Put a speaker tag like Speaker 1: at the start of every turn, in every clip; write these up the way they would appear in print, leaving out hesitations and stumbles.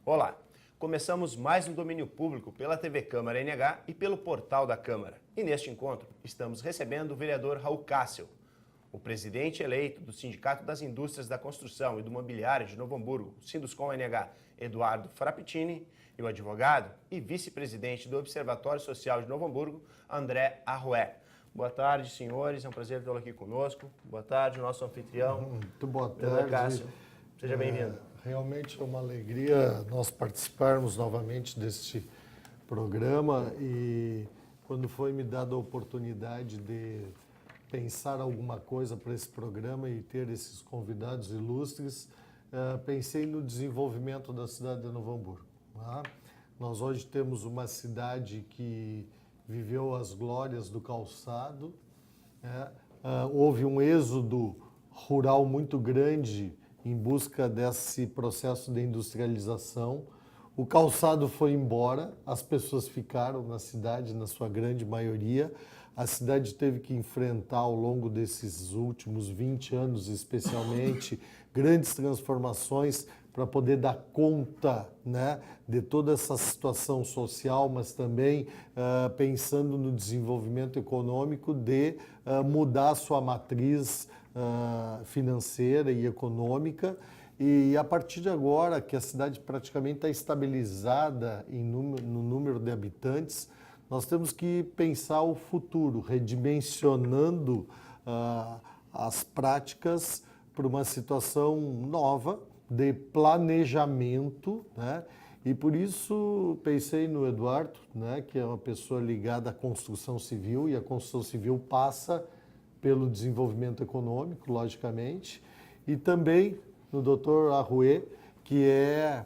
Speaker 1: Olá, começamos mais um domínio público pela TV Câmara NH e pelo portal da Câmara. E neste encontro estamos recebendo o vereador Raul Cássio, o presidente eleito do Sindicato das Indústrias da Construção e do Mobiliário de Novo Hamburgo, Sinduscom NH, Eduardo Frappitini, e o advogado e vice-presidente do Observatório Social de Novo Hamburgo, André Arrué. Boa tarde, senhores, é um prazer tê-lo aqui conosco. Boa tarde, nosso anfitrião.
Speaker 2: Muito boa
Speaker 1: Vereador
Speaker 2: tarde.
Speaker 1: Cássio, seja bem-vindo.
Speaker 2: Realmente é uma alegria nós participarmos novamente deste programa e quando foi me dada a oportunidade de pensar alguma coisa para esse programa e ter esses convidados ilustres, pensei no desenvolvimento da cidade de Novo Hamburgo. Tá? Nós hoje temos uma cidade que viveu as glórias do calçado, né? Houve um êxodo rural muito grande em busca desse processo de industrialização. O calçado foi embora, as pessoas ficaram na cidade, na sua grande maioria. A cidade teve que enfrentar, ao longo desses últimos 20 anos, especialmente, grandes transformações para poder dar conta, né, de toda essa situação social, mas também pensando no desenvolvimento econômico de mudar a sua matriz financeira e econômica. E a partir de agora, que a cidade praticamente está estabilizada no número de habitantes, nós temos que pensar o futuro, redimensionando as práticas para uma situação nova de planejamento, né? E por isso pensei no Eduardo, né, que é uma pessoa ligada à construção civil, e a construção civil passa pelo desenvolvimento econômico, logicamente, e também no Dr. Arrué, que é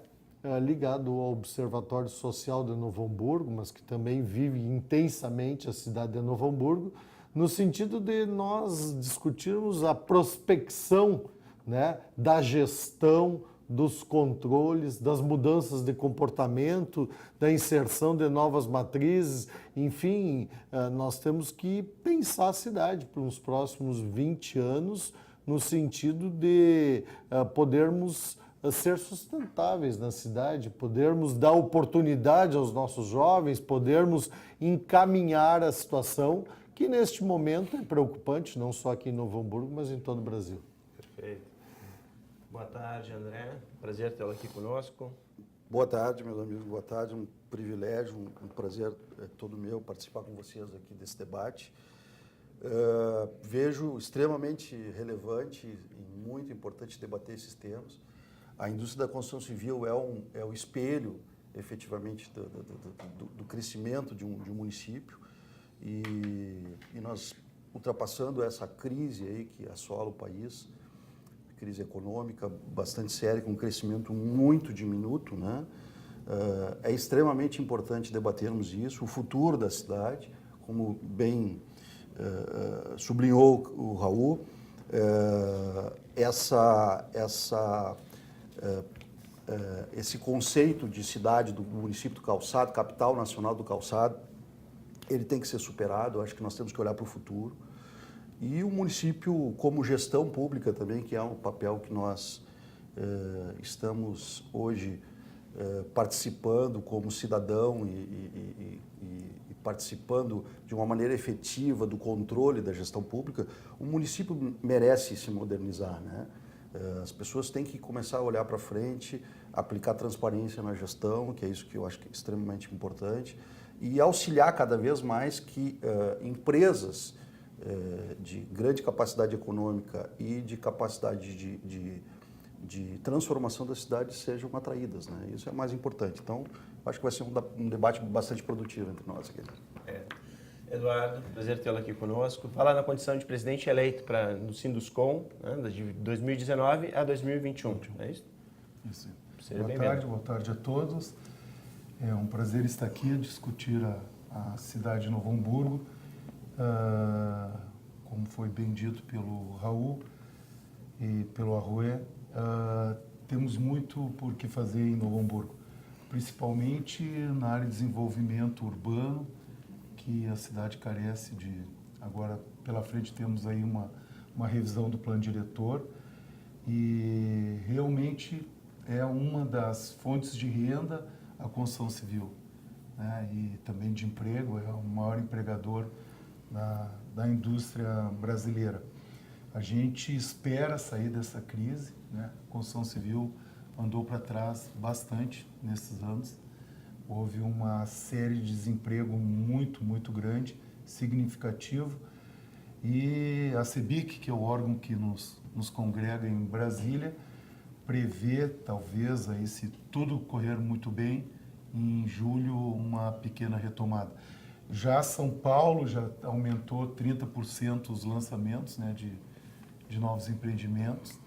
Speaker 2: ligado ao Observatório Social de Novo Hamburgo, mas que também vive intensamente a cidade de Novo Hamburgo, no sentido de nós discutirmos a prospecção, né, da gestão, dos controles, das mudanças de comportamento, da inserção de novas matrizes. Enfim, nós temos que pensar a cidade para os próximos 20 anos, no sentido de podermos ser sustentáveis na cidade, podermos dar oportunidade aos nossos jovens, podermos encaminhar a situação que neste momento é preocupante, não só aqui em Novo Hamburgo, mas em todo o Brasil.
Speaker 1: Perfeito. Boa tarde, André. Prazer tê-lo aqui conosco.
Speaker 3: Boa tarde, meus amigos. Boa tarde. Um privilégio, um prazer todo meu participar com vocês aqui desse debate. Vejo extremamente relevante e muito importante debater esses temas. A indústria da construção civil é o espelho, efetivamente, do crescimento de um município. E nós, ultrapassando essa crise aí que assola o país, crise econômica bastante séria, com um crescimento muito diminuto, né? É extremamente importante debatermos isso, o futuro da cidade, como bem sublinhou o Raul, esse conceito de cidade do município do calçado, capital nacional do calçado, ele tem que ser superado. Acho que nós temos que olhar para o futuro. E o município, como gestão pública também, que é um papel que nós estamos hoje participando como cidadão e participando de uma maneira efetiva do controle da gestão pública, o município merece se modernizar, né? As pessoas têm que começar a olhar para frente, aplicar transparência na gestão, que é isso que eu acho que é extremamente importante, e auxiliar cada vez mais que empresas de grande capacidade econômica e de capacidade de transformação das cidades sejam atraídas, né? Isso é mais importante. Então, acho que vai ser um debate bastante produtivo entre nós aqui.
Speaker 1: Eduardo, prazer tê-lo aqui conosco. Falar na condição de presidente eleito no Sinduscom, né, de 2019 a 2021, é isso?
Speaker 4: Isso.
Speaker 1: Seja
Speaker 4: Boa tarde a todos. É um prazer estar aqui a discutir a cidade de Novo Hamburgo. Como foi bem dito pelo Raul e pelo Arrué, temos muito por que fazer em Novo Hamburgo, principalmente na área de desenvolvimento urbano, que a cidade carece de. Agora, pela frente, temos aí uma revisão do plano diretor e realmente é uma das fontes de renda a construção civil, né? E também de emprego, é o maior empregador da indústria brasileira. A gente espera sair dessa crise, né? A construção civil andou para trás bastante nesses anos. Houve uma série de desemprego muito grande, significativo. E a CEBIC, que é o órgão que nos congrega em Brasília, prevê, talvez, aí, se tudo correr muito bem, em julho, uma pequena retomada. Já São Paulo já aumentou 30% os lançamentos, né, de novos empreendimentos.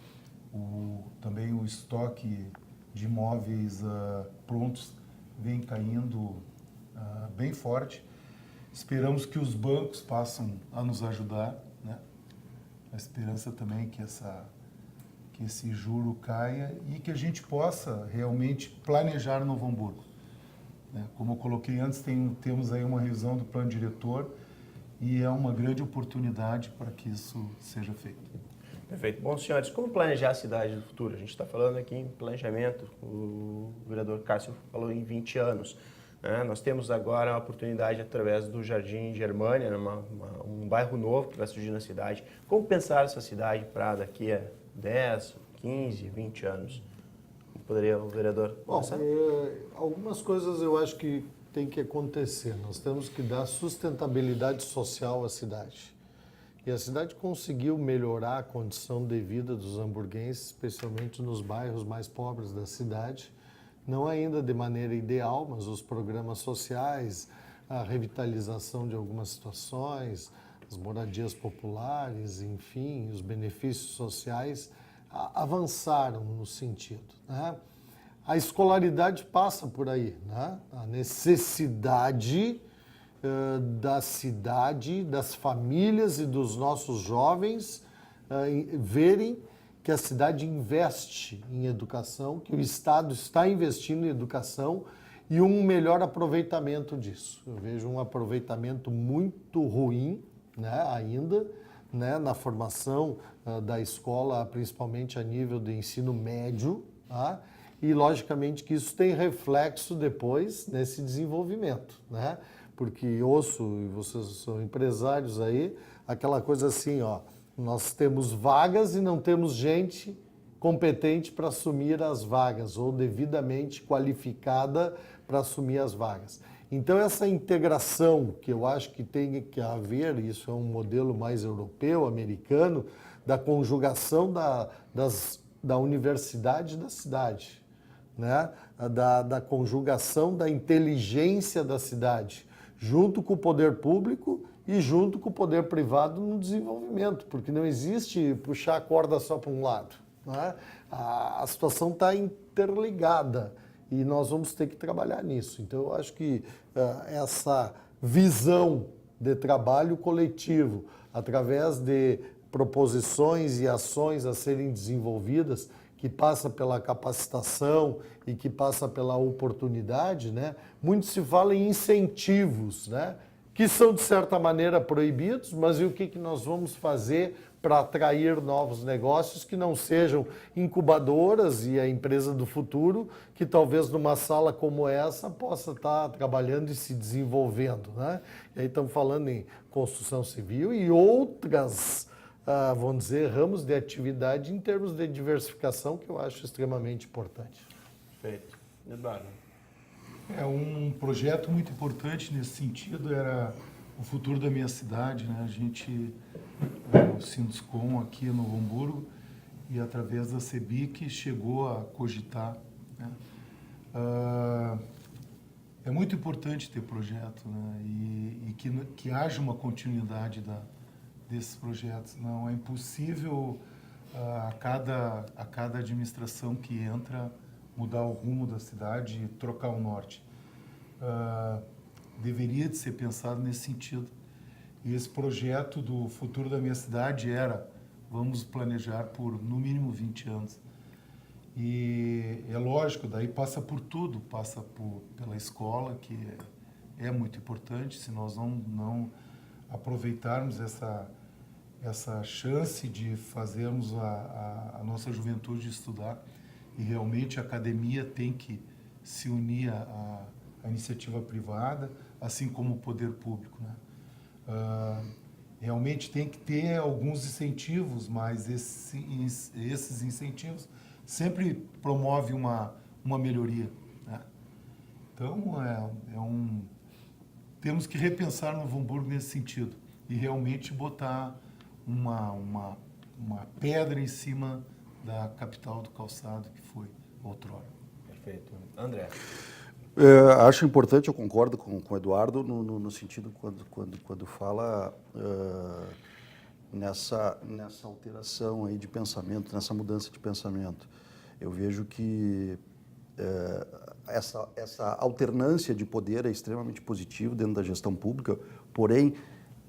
Speaker 4: Também o estoque de imóveis prontos vem caindo bem forte. Esperamos que os bancos passem a nos ajudar, né? A esperança também que esse juro caia e que a gente possa realmente planejar Novo Hamburgo, né? Como eu coloquei antes, temos aí uma revisão do plano diretor e é uma grande oportunidade para que isso seja feito.
Speaker 1: Perfeito. Bom, senhores, como planejar a cidade do futuro? A gente está falando aqui em planejamento, o vereador Cássio falou em 20 anos. Né? Nós temos agora a oportunidade, através do Jardim Germânia, um bairro novo que vai surgir na cidade. Como pensar essa cidade para daqui a 10, 15, 20 anos? Poderia o vereador começar?
Speaker 2: Bom, algumas coisas eu acho que tem que acontecer. Nós temos que dar sustentabilidade social à cidade. E a cidade conseguiu melhorar a condição de vida dos hamburguenses, especialmente nos bairros mais pobres da cidade. Não ainda de maneira ideal, mas os programas sociais, a revitalização de algumas situações, as moradias populares, enfim, os benefícios sociais avançaram no sentido, né? A escolaridade passa por aí, né? A necessidade da cidade, das famílias e dos nossos jovens verem que a cidade investe em educação, que o Estado está investindo em educação e um melhor aproveitamento disso. Eu vejo um aproveitamento muito ruim, né, ainda, né, na formação da escola, principalmente a nível de ensino médio, tá? E logicamente que isso tem reflexo depois nesse desenvolvimento, né? Porque ouço, e vocês são empresários aí, aquela coisa assim, ó, nós temos vagas e não temos gente competente para assumir as vagas ou devidamente qualificada para assumir as vagas. Então essa integração que eu acho que tem que haver, isso é um modelo mais europeu, americano, da conjugação da universidade e da cidade, né? Da conjugação da inteligência da cidade, junto com o poder público e junto com o poder privado no desenvolvimento, porque não existe puxar a corda só para um lado, né? A situação está interligada e nós vamos ter que trabalhar nisso. Então, eu acho que essa visão de trabalho coletivo, através de proposições e ações a serem desenvolvidas, que passa pela capacitação e que passa pela oportunidade, né? Muito se fala em incentivos, né? Que são, de certa maneira, proibidos, mas e o que nós vamos fazer para atrair novos negócios que não sejam incubadoras e a empresa do futuro, que talvez numa sala como essa possa estar trabalhando e se desenvolvendo, né? E aí estamos falando em construção civil e outras, vamos dizer, ramos de atividade em termos de diversificação, que eu acho extremamente importante.
Speaker 1: Perfeito. Eduardo.
Speaker 4: Um projeto muito importante nesse sentido era o futuro da minha cidade, né? A gente, o Sinduscom aqui no Novo Hamburgo, e através da CEBIC chegou a cogitar, né? É muito importante ter projeto, né? E que haja uma continuidade desses projetos. Não é impossível a cada administração que entra mudar o rumo da cidade e trocar o norte. Deveria de ser pensado nesse sentido. E esse projeto do futuro da minha cidade vamos planejar por no mínimo 20 anos. E é lógico, daí passa por tudo, passa pela escola, que é muito importante. Se nós não aproveitarmos essa chance de fazermos a nossa juventude estudar, e realmente a academia tem que se unir à iniciativa privada, assim como o poder público, né? Realmente tem que ter alguns incentivos, mas esses incentivos sempre promovem uma melhoria, né? Então, temos que repensar Novo Hamburgo nesse sentido e realmente botar uma pedra em cima da capital do calçado que foi outrora.
Speaker 1: Perfeito. André.
Speaker 3: Acho importante, eu concordo com o Eduardo no sentido quando fala nessa alteração aí de pensamento, nessa mudança de pensamento. Eu vejo que essa alternância de poder é extremamente positiva dentro da gestão pública, porém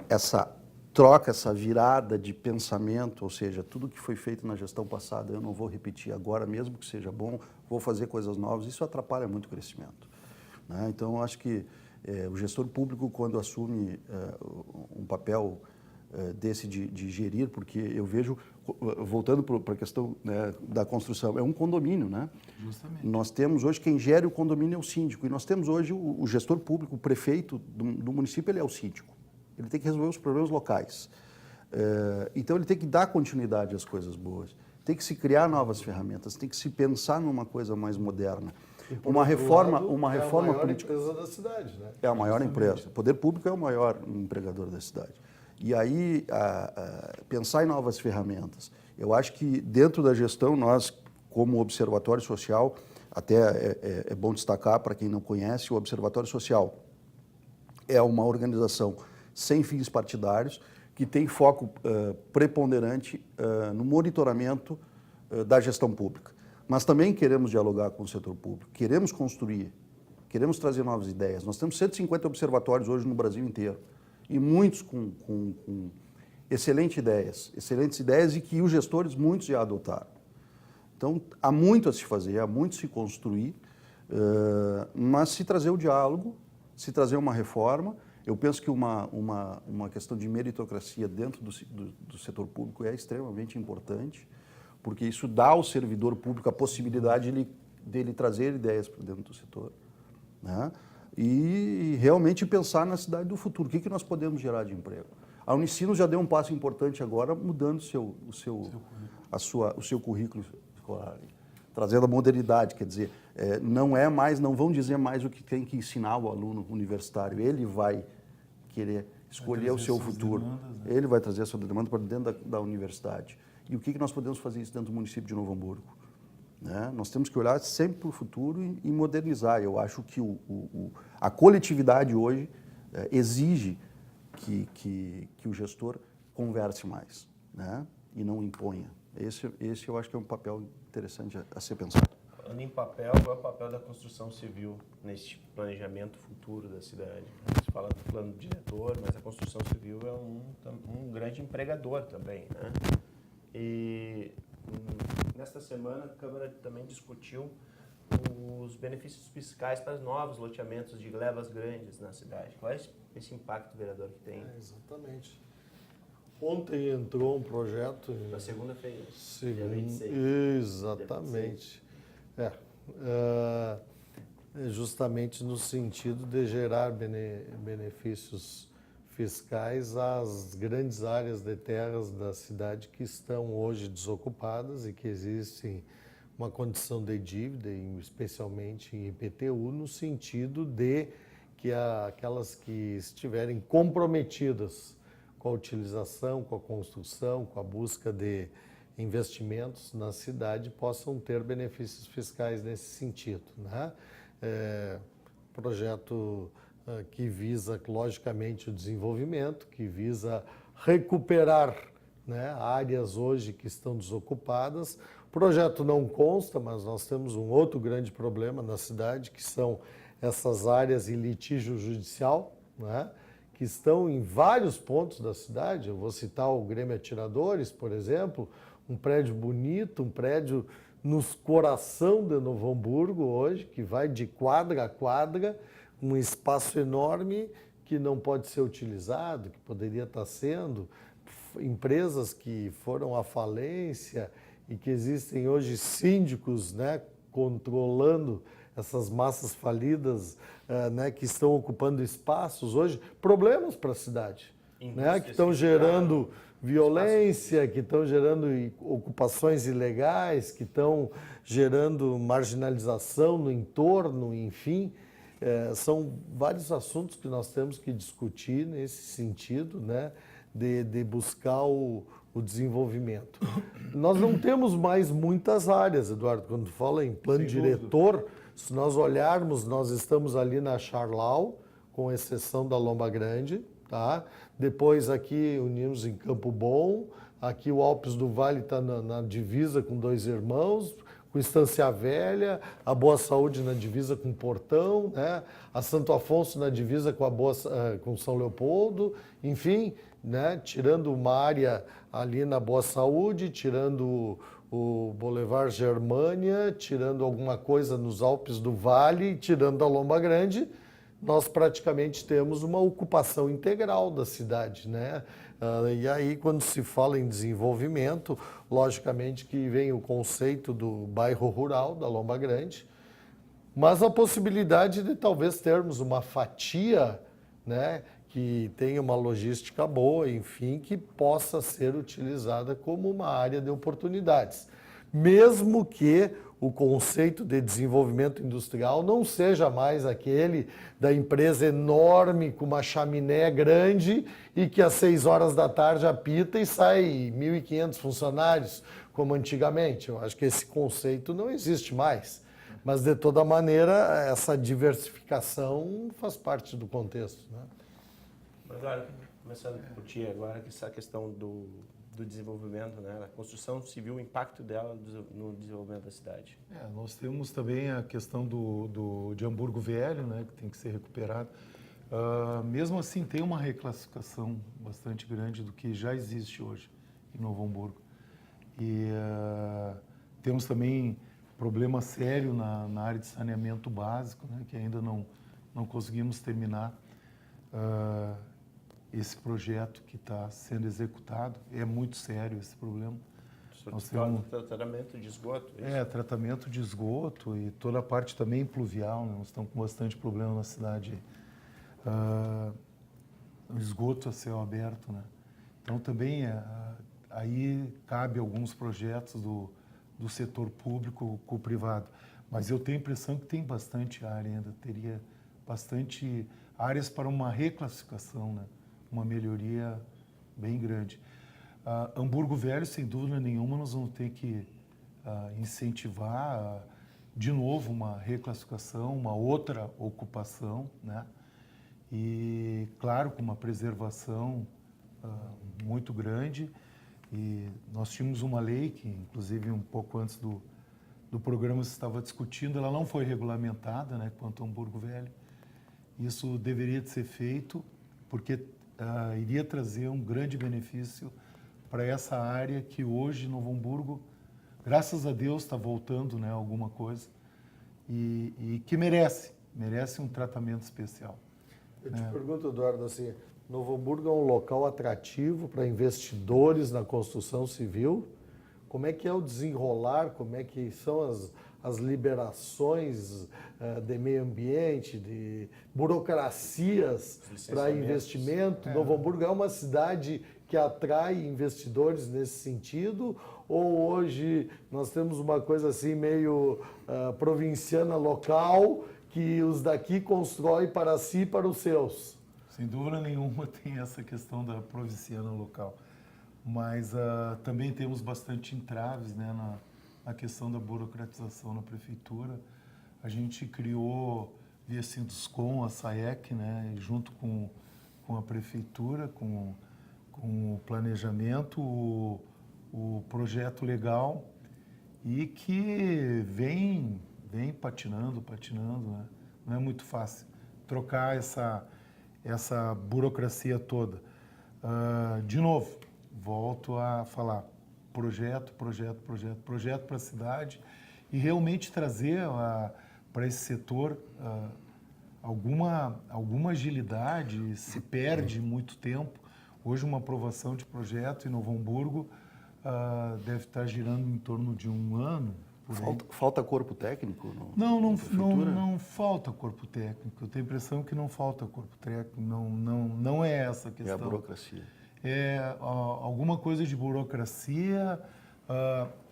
Speaker 3: essa troca, essa virada de pensamento, ou seja, tudo que foi feito na gestão passada eu não vou repetir agora, mesmo que seja bom, vou fazer coisas novas, isso atrapalha muito o crescimento, né? Então, eu acho que o gestor público, quando assume um papel desse de gerir, porque eu vejo, voltando para a questão, né, da construção, é um condomínio, né?
Speaker 4: Justamente.
Speaker 3: Nós temos hoje, quem gere o condomínio é o síndico, e nós temos hoje o gestor público, o prefeito do município, ele é o síndico. Ele tem que resolver os problemas locais. Então, ele tem que dar continuidade às coisas boas. Tem que se criar novas ferramentas, tem que se pensar numa coisa mais moderna. Uma reforma
Speaker 2: é a maior
Speaker 3: política.
Speaker 2: empresa da cidade, né?
Speaker 3: É a maior empresa. O poder público é o maior empregador da cidade. E aí, pensar em novas ferramentas. Eu acho que dentro da gestão, nós, como Observatório Social, até é bom destacar para quem não conhece, o Observatório Social é uma organização sem fins partidários, que tem foco preponderante no monitoramento da gestão pública. Mas também queremos dialogar com o setor público, queremos construir, queremos trazer novas ideias. Nós temos 150 observatórios hoje no Brasil inteiro, e muitos com excelentes ideias e que os gestores, muitos já adotaram. Então, há muito a se fazer, há muito a se construir, mas se trazer o diálogo, se trazer uma reforma. Eu penso que uma questão de meritocracia dentro do setor público é extremamente importante, porque isso dá ao servidor público a possibilidade dele trazer ideias para dentro do setor, né? E realmente pensar na cidade do futuro. O que nós podemos gerar de emprego? A Unicinos já deu um passo importante agora, mudando o seu currículo escolar, trazendo a modernidade, quer dizer, não vão dizer mais o que tem que ensinar o aluno universitário, ele vai querer escolher o seu futuro, demandas, né? Ele vai trazer a sua demanda para dentro da universidade. E o que nós podemos fazer isso dentro do município de Novo Hamburgo, né? Nós temos que olhar sempre para o futuro e modernizar. Eu acho que a coletividade hoje exige que o gestor converse mais, né? E não imponha. Esse eu acho que é um papel interessante a ser pensado.
Speaker 1: Falando em papel, qual é o papel da construção civil nesse planejamento futuro da cidade? Você fala do plano diretor, mas a construção civil é um grande empregador também, né? E nesta semana a Câmara também discutiu os benefícios fiscais para os novos loteamentos de glebas grandes na cidade. Qual é esse impacto, vereador, que tem?
Speaker 2: Exatamente. Ontem entrou um projeto...
Speaker 1: Na segunda-feira, dia 26.
Speaker 2: Exatamente. Justamente no sentido de gerar benefícios fiscais às grandes áreas de terras da cidade que estão hoje desocupadas e que existem uma condição de dívida, especialmente em IPTU, no sentido de que aquelas que estiverem comprometidas com a utilização, com a construção, com a busca de investimentos na cidade possam ter benefícios fiscais nesse sentido, né? Projeto que visa, logicamente, o desenvolvimento, que visa recuperar, né, áreas hoje que estão desocupadas. O projeto não consta, mas nós temos um outro grande problema na cidade, que são essas áreas em litígio judicial, né, que estão em vários pontos da cidade. Eu vou citar o Grêmio Atiradores, por exemplo, um prédio bonito, um prédio nos coração de Novo Hamburgo hoje, que vai de quadra a quadra, um espaço enorme que não pode ser utilizado, que poderia estar sendo, empresas que foram à falência e que existem hoje síndicos, né, controlando essas massas falidas, né, que estão ocupando espaços hoje, problemas para a cidade, né, que estão gerando violência, que estão gerando ocupações ilegais, que estão gerando marginalização no entorno, enfim. São vários assuntos que nós temos que discutir nesse sentido, né, de buscar o desenvolvimento. Nós não temos mais muitas áreas, Eduardo, quando fala em plano diretor, se nós olharmos, nós estamos ali na Charlau, com exceção da Lomba Grande, tá? Depois aqui unimos em Campo Bom, aqui o Alpes do Vale está na divisa com Dois Irmãos, com Estância Velha, a Boa Saúde na divisa com Portão, né? A Santo Afonso na divisa com São Leopoldo, enfim, né? Tirando uma área ali na Boa Saúde, tirando o Boulevard Germânia, tirando alguma coisa nos Alpes do Vale, tirando a Lomba Grande, nós praticamente temos uma ocupação integral da cidade, né? E aí, quando se fala em desenvolvimento, logicamente que vem o conceito do bairro rural da Lomba Grande, mas a possibilidade de talvez termos uma fatia, né, que tenha uma logística boa, enfim, que possa ser utilizada como uma área de oportunidades. Mesmo que o conceito de desenvolvimento industrial não seja mais aquele da empresa enorme com uma chaminé grande e que às 6 horas da tarde apita e sai 1.500 funcionários, como antigamente. Eu acho que esse conceito não existe mais. Mas, de toda maneira, essa diversificação faz parte do contexto, né?
Speaker 1: Eduardo, começando por ti agora, essa questão do desenvolvimento, né? A construção civil, o impacto dela no desenvolvimento da cidade.
Speaker 4: Nós temos também a questão de Hamburgo Velho, né, que tem que ser recuperado. Mesmo assim, tem uma reclassificação bastante grande do que já existe hoje em Novo Hamburgo. E temos também problema sério na área de saneamento básico, né, que ainda não conseguimos terminar. Esse projeto que está sendo executado, é muito sério esse problema.
Speaker 1: Nós temos tratamento de esgoto?
Speaker 4: Tratamento de esgoto e toda a parte também pluvial, né? Nós estamos com bastante problema na cidade. O esgoto a céu aberto, né? Então também aí cabe alguns projetos do setor público com o privado. Mas eu tenho a impressão que tem bastante área ainda, teria bastante áreas para uma reclassificação, né? Uma melhoria bem grande. Hamburgo Velho, sem dúvida nenhuma, nós vamos ter que incentivar de novo uma reclassificação, uma outra ocupação, né? E, claro, com uma preservação muito grande. E nós tínhamos uma lei que, inclusive, um pouco antes do programa se estava discutindo, ela não foi regulamentada, né, quanto ao Hamburgo Velho. Isso deveria de ser feito, porque iria trazer um grande benefício para essa área que hoje, Novo Hamburgo, graças a Deus, está voltando, né, alguma coisa, e que merece um tratamento especial.
Speaker 2: Eu te pergunto, Eduardo, assim, Novo Hamburgo é um local atrativo para investidores na construção civil. Como é que é o desenrolar, como é que são as liberações de meio ambiente, de burocracias para investimento? Novo Hamburgo é uma cidade que atrai investidores nesse sentido? Ou hoje nós temos uma coisa assim meio provinciana local, que os daqui constroem para si e para os seus?
Speaker 4: Sem dúvida nenhuma tem essa questão da provinciana local. Mas também temos bastante entraves, né, na questão da burocratização na prefeitura. A gente criou, via Sinduscom, a SAEC, né, junto com a prefeitura, com o planejamento, o projeto legal, e que vem patinando, né? Não é muito fácil trocar essa burocracia toda. De novo, volto a falar, projeto para a cidade, e realmente trazer para esse setor alguma agilidade. Se perde muito tempo. Hoje uma aprovação de projeto em Novo Hamburgo deve estar girando em torno de 1 ano. Por aí.
Speaker 3: Falta corpo técnico?
Speaker 4: Não falta corpo técnico. Eu tenho a impressão que não falta corpo técnico. Não é essa a questão.
Speaker 3: É a burocracia.
Speaker 4: É alguma coisa de burocracia.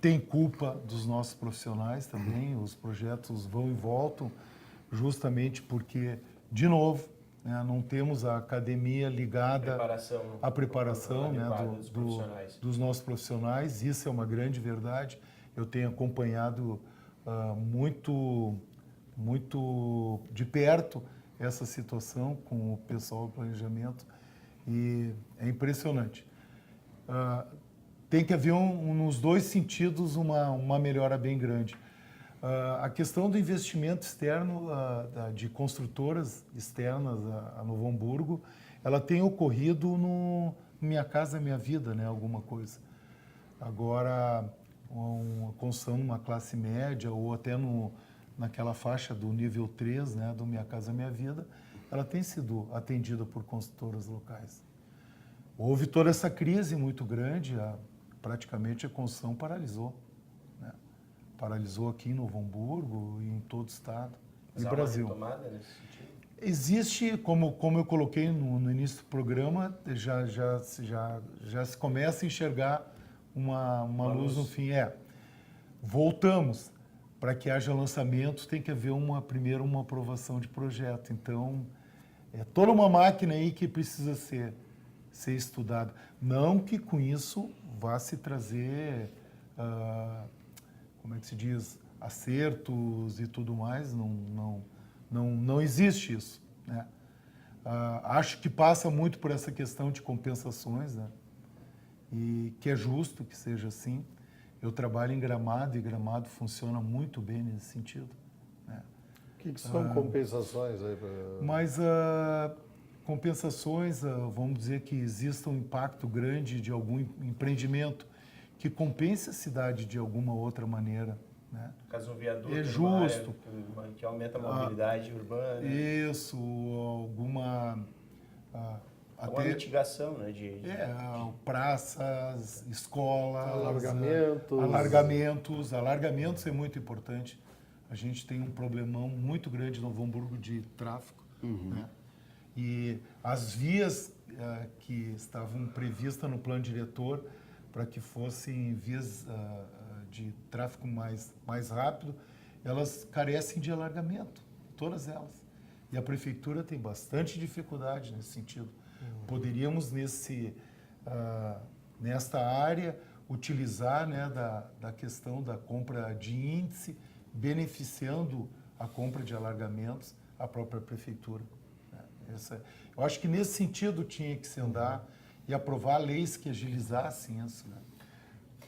Speaker 4: Tem culpa dos nossos profissionais também. Os projetos vão e voltam justamente porque, de novo, né, não temos a academia ligada à preparação né, dos nossos profissionais. Isso é uma grande verdade. Eu tenho acompanhado muito de perto essa situação com o pessoal do planejamento e é impressionante. Tem que haver, nos dois sentidos, uma melhora bem grande. A questão do investimento externo de construtoras externas a Novo Hamburgo, ela tem ocorrido no Minha Casa Minha Vida, né, alguma coisa. Agora, uma construção numa classe média ou até naquela faixa do nível 3, né, do Minha Casa Minha Vida, ela tem sido atendida por construtoras locais. Houve toda essa crise muito grande, praticamente a construção paralisou. Né? Paralisou aqui em Novo Hamburgo e em todo o estado e Brasil.
Speaker 1: Mas há uma retomada nesse sentido?
Speaker 4: Existe, como eu coloquei no início do programa, já se começa a enxergar uma luz no fim. Voltamos. Para que haja lançamento, tem que haver primeiro uma aprovação de projeto. Então, é toda uma máquina aí que precisa ser estudada. Não que com isso vá se trazer, como é que se diz, acertos e tudo mais. Não existe isso. Né? Acho que passa muito por essa questão de compensações, né? E que é justo que seja assim. Eu trabalho em Gramado e Gramado funciona muito bem nesse sentido. Né?
Speaker 2: O que são compensações aí?
Speaker 4: Mas compensações, vamos dizer que exista um impacto grande de algum empreendimento que compense a cidade de alguma outra maneira. Né?
Speaker 1: No caso, um viaduto,
Speaker 4: é justo.
Speaker 1: Que aumenta a mobilidade urbana.
Speaker 4: Isso, alguma...
Speaker 1: Uma mitigação, né?
Speaker 4: Praças, escolas... Alargamentos é muito importante. A gente tem um problemão muito grande no Novo Hamburgo de tráfego. Né? E as vias que estavam previstas no plano diretor para que fossem vias de tráfego mais rápido, elas carecem de alargamento, todas elas. E a prefeitura tem bastante dificuldade nesse sentido. Poderíamos, nesta área, utilizar né, da questão da compra de índice, beneficiando a compra de alargamentos à própria prefeitura. Eu acho que nesse sentido tinha que se andar e aprovar leis que agilizassem isso. Né?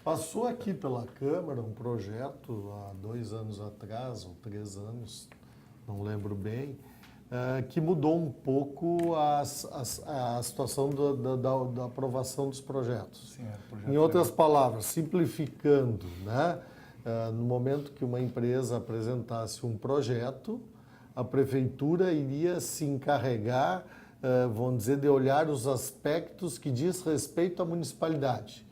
Speaker 2: Passou aqui pela Câmara um projeto há 2 anos atrás, ou 3 anos, não lembro bem, que mudou um pouco a situação da aprovação dos projetos.
Speaker 4: Sim, projeto
Speaker 2: em outras palavras, simplificando, né? No momento que uma empresa apresentasse um projeto, a prefeitura iria se encarregar, vamos dizer, de olhar os aspectos que diz respeito à municipalidade.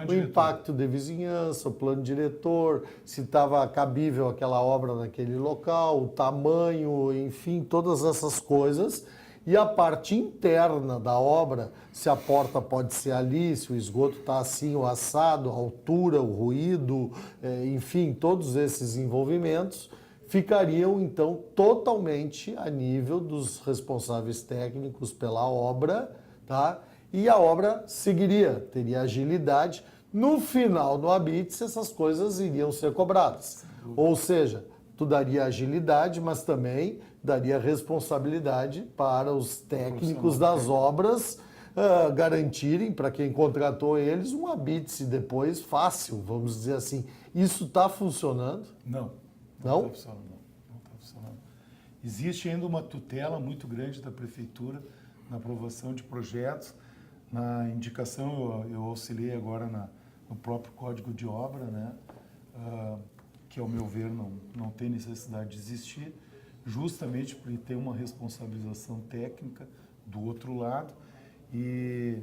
Speaker 2: O impacto de vizinhança, o plano diretor, se estava cabível aquela obra naquele local, o tamanho, enfim, todas essas coisas. E a parte interna da obra, se a porta pode ser ali, se o esgoto está assim, o assado, a altura, o ruído, enfim, todos esses envolvimentos ficariam, então, totalmente a nível dos responsáveis técnicos pela obra, tá? E a obra seguiria, teria agilidade. No final do habite, essas coisas iriam ser cobradas. Ou seja, tu daria agilidade, mas também daria responsabilidade para os técnicos das obras garantirem, para quem contratou eles, um habite depois fácil, vamos dizer assim. Isso está funcionando?
Speaker 4: Não.
Speaker 2: Não?
Speaker 4: Não está funcionando. Existe ainda uma tutela muito grande da prefeitura na aprovação de projetos. Na indicação, eu auxiliei agora no próprio Código de Obra, né? Que, ao meu ver, não tem necessidade de existir, justamente por ter uma responsabilização técnica do outro lado. E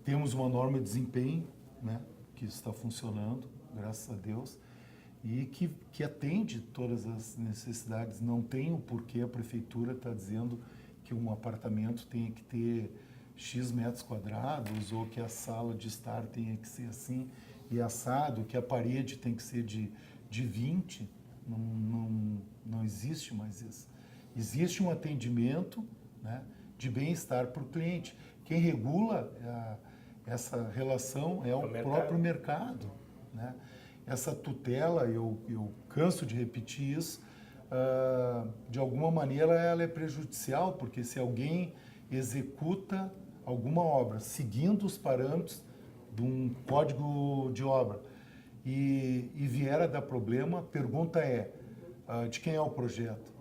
Speaker 4: temos uma norma de desempenho, né? que está funcionando, graças a Deus, e que atende todas as necessidades. Não tem o porquê a prefeitura estar dizendo que um apartamento tenha que ter X metros quadrados, ou que a sala de estar tenha que ser assim e assado, que a parede tem que ser de 20. Não existe mais isso. Existe um atendimento, né, de bem-estar para o cliente. Quem regula essa relação é o próprio mercado, né? Essa tutela, eu canso de repetir isso, de alguma maneira ela é prejudicial, porque se alguém executa alguma obra seguindo os parâmetros de um código de obra e vier a dar problema, a pergunta é, de quem é o projeto?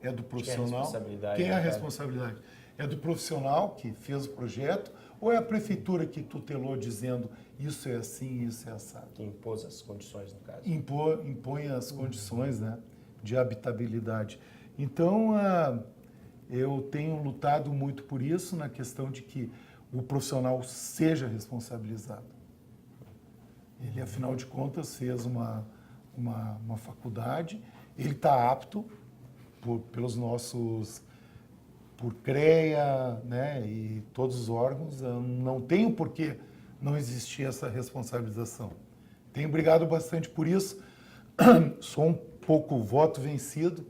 Speaker 4: É do profissional? Quem é a responsabilidade? É do profissional que fez o projeto ou é a prefeitura que tutelou dizendo isso é assim, isso é assado?
Speaker 1: Que impôs as condições, no caso.
Speaker 4: Impõe as condições, né, de habitabilidade. Então, eu tenho lutado muito por isso, na questão de que o profissional seja responsabilizado. Ele, afinal de contas, fez uma faculdade, ele está apto pelos nossos, por CREA, né, e todos os órgãos, não tem o porquê não existir essa responsabilização. Tenho brigado bastante por isso, sou um pouco voto vencido,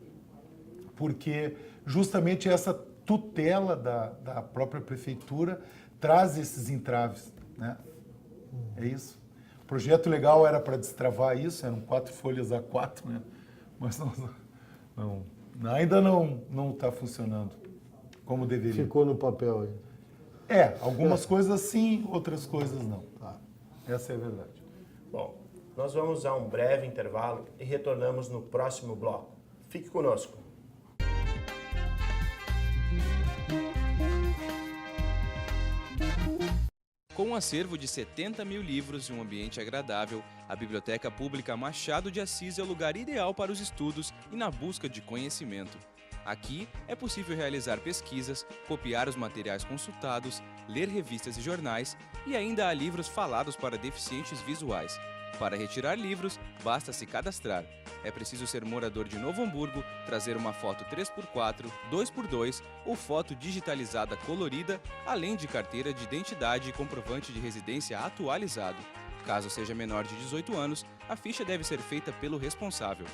Speaker 4: porque justamente essa tutela da própria prefeitura traz esses entraves, né? É isso. O projeto legal era para destravar isso, eram 4 folhas A4, né? Mas ainda não está funcionando como deveria.
Speaker 2: Ficou no papel aí.
Speaker 4: Algumas coisas sim, outras coisas não. Essa é a verdade.
Speaker 1: Bom, nós vamos a um breve intervalo e retornamos no próximo bloco. Fique conosco.
Speaker 5: Com um acervo de 70 mil livros e um ambiente agradável, a Biblioteca Pública Machado de Assis é o lugar ideal para os estudos e na busca de conhecimento. Aqui é possível realizar pesquisas, copiar os materiais consultados, ler revistas e jornais e ainda há livros falados para deficientes visuais. Para retirar livros, basta se cadastrar. É preciso ser morador de Novo Hamburgo, trazer uma foto 3x4, 2x2 ou foto digitalizada colorida, além de carteira de identidade e comprovante de residência atualizado. Caso seja menor de 18 anos, a ficha deve ser feita pelo responsável.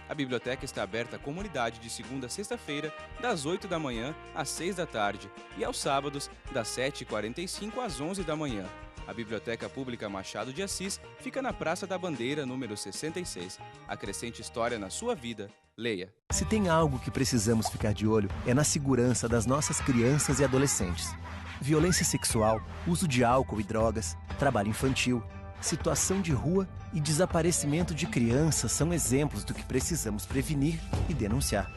Speaker 5: A biblioteca está aberta à comunidade de segunda a sexta-feira, das 8 da manhã às 6 da tarde e aos sábados, das 7h45 às 11 da manhã. A Biblioteca Pública Machado de Assis fica na Praça da Bandeira, número 66. Acrescente história na sua vida. Leia.
Speaker 6: Se tem algo que precisamos ficar de olho, é na segurança das nossas crianças e adolescentes. Violência sexual, uso de álcool e drogas, trabalho infantil, situação de rua e desaparecimento de crianças são exemplos do que precisamos prevenir e denunciar.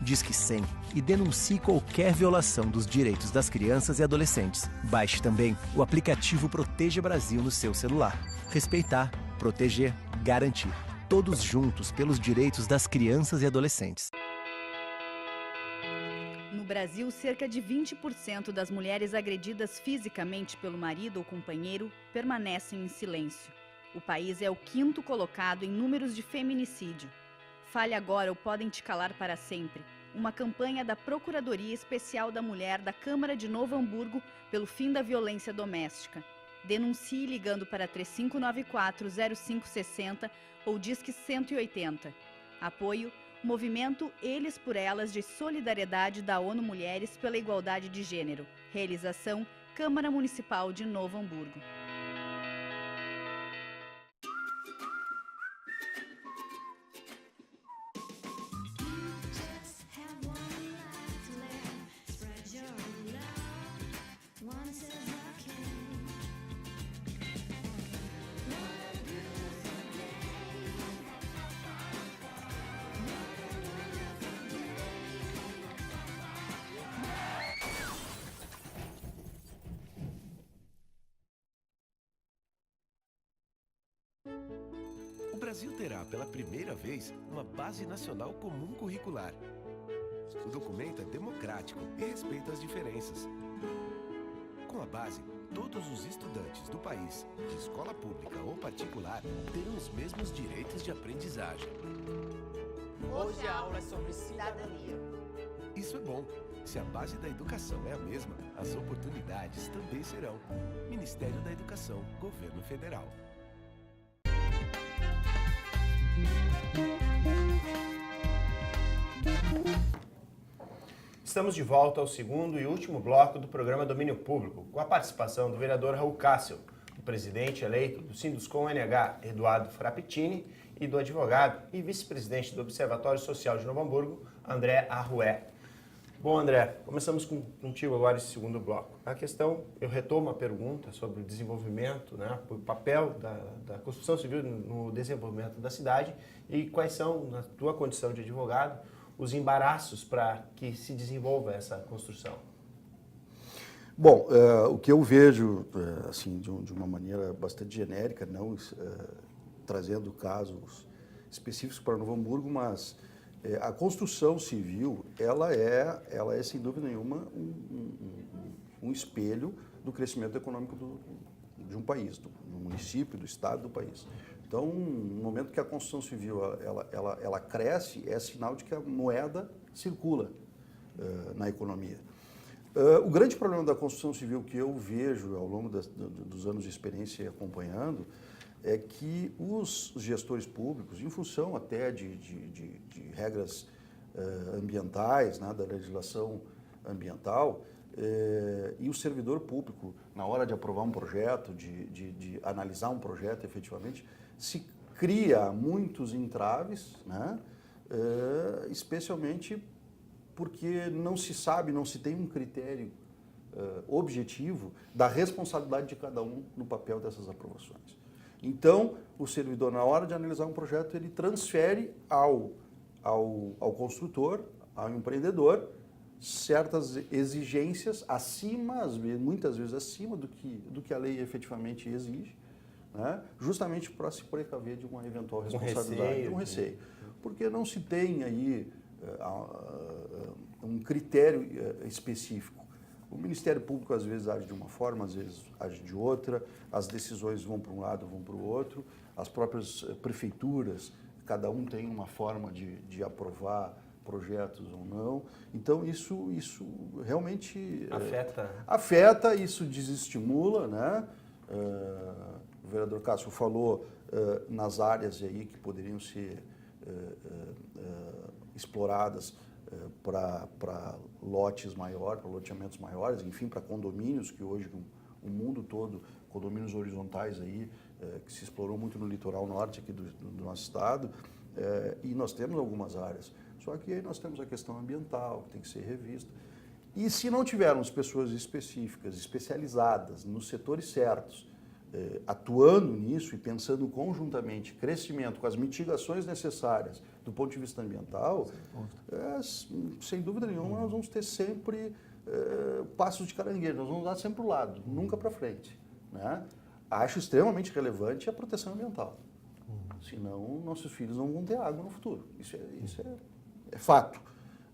Speaker 6: Disque 100 e denuncie qualquer violação dos direitos das crianças e adolescentes. Baixe também o aplicativo Proteja Brasil no seu celular. Respeitar, proteger, garantir. Todos juntos pelos direitos das crianças e adolescentes.
Speaker 7: No Brasil, cerca de 20% das mulheres agredidas fisicamente pelo marido ou companheiro permanecem em silêncio. O país é o 5º colocado em números de feminicídio. Fale agora ou podem te calar para sempre. Uma campanha da Procuradoria Especial da Mulher da Câmara de Novo Hamburgo pelo fim da violência doméstica. Denuncie ligando para 3594-0560 ou Disque 180. Apoio Movimento Eles por Elas de Solidariedade da ONU Mulheres pela Igualdade de Gênero. Realização Câmara Municipal de Novo Hamburgo.
Speaker 8: O Brasil terá, pela primeira vez, uma Base Nacional Comum Curricular. O documento é democrático e respeita as diferenças. Com a a base, todos os estudantes do país, de escola pública ou particular, terão os mesmos direitos de aprendizagem.
Speaker 9: Hoje a aula é sobre cidadania.
Speaker 8: Isso é bom. Se a base da educação é a mesma, as oportunidades também serão. Ministério da Educação, Governo Federal.
Speaker 1: Estamos de volta ao segundo e último bloco do programa Domínio Público, com a participação do vereador Raul Cássio, do presidente eleito do Sinduscom-NH, Eduardo Frappitini, e do advogado e vice-presidente do Observatório Social de Novo Hamburgo, André Arrué. Bom, André, começamos contigo agora esse segundo bloco. A questão, eu retomo a pergunta sobre o desenvolvimento, né, o papel da construção civil no desenvolvimento da cidade e quais são, na tua condição de advogado, os embaraços para que se desenvolva essa construção.
Speaker 3: Bom, o que eu vejo, assim, de uma maneira bastante genérica, não trazendo casos específicos para Novo Hamburgo, mas a construção civil, ela é sem dúvida nenhuma um espelho do crescimento econômico de um país, do município, do estado, do país. Então, no momento que a construção civil ela cresce, é sinal de que a moeda circula na economia. O grande problema da construção civil que eu vejo ao longo dos anos de experiência acompanhando é que os gestores públicos, em função até de regras ambientais, né, da legislação ambiental, e o servidor público, na hora de aprovar um projeto, de analisar um projeto efetivamente, se cria muitos entraves, né, especialmente porque não se sabe, não se tem um critério objetivo da responsabilidade de cada um no papel dessas aprovações. Então, o servidor, na hora de analisar um projeto, ele transfere ao construtor, ao empreendedor, certas exigências acima, muitas vezes acima do que a lei efetivamente exige, né? Justamente para se precaver de uma eventual responsabilidade, um receio. Porque não se tem aí um critério específico. O Ministério Público às vezes age de uma forma, às vezes age de outra, as decisões vão para um lado, vão para o outro, as próprias prefeituras, cada um tem uma forma de aprovar projetos ou não. Então isso realmente afeta, isso desestimula, né? O vereador Cássio falou nas áreas aí que poderiam ser exploradas para lotes maiores, para loteamentos maiores, enfim, para condomínios, que hoje o mundo todo, condomínios horizontais aí, que se explorou muito no litoral norte aqui do nosso estado, e nós temos algumas áreas. Só que aí nós temos a questão ambiental, que tem que ser revista. E se não tivermos pessoas específicas, especializadas, nos setores certos, atuando nisso e pensando conjuntamente crescimento com as mitigações necessárias do ponto de vista ambiental, sem dúvida nenhuma nós vamos ter sempre passos de caranguejo, nós vamos dar sempre para o lado, nunca para frente, né? Acho extremamente relevante a proteção ambiental, senão nossos filhos não vão ter água no futuro, isso é fato,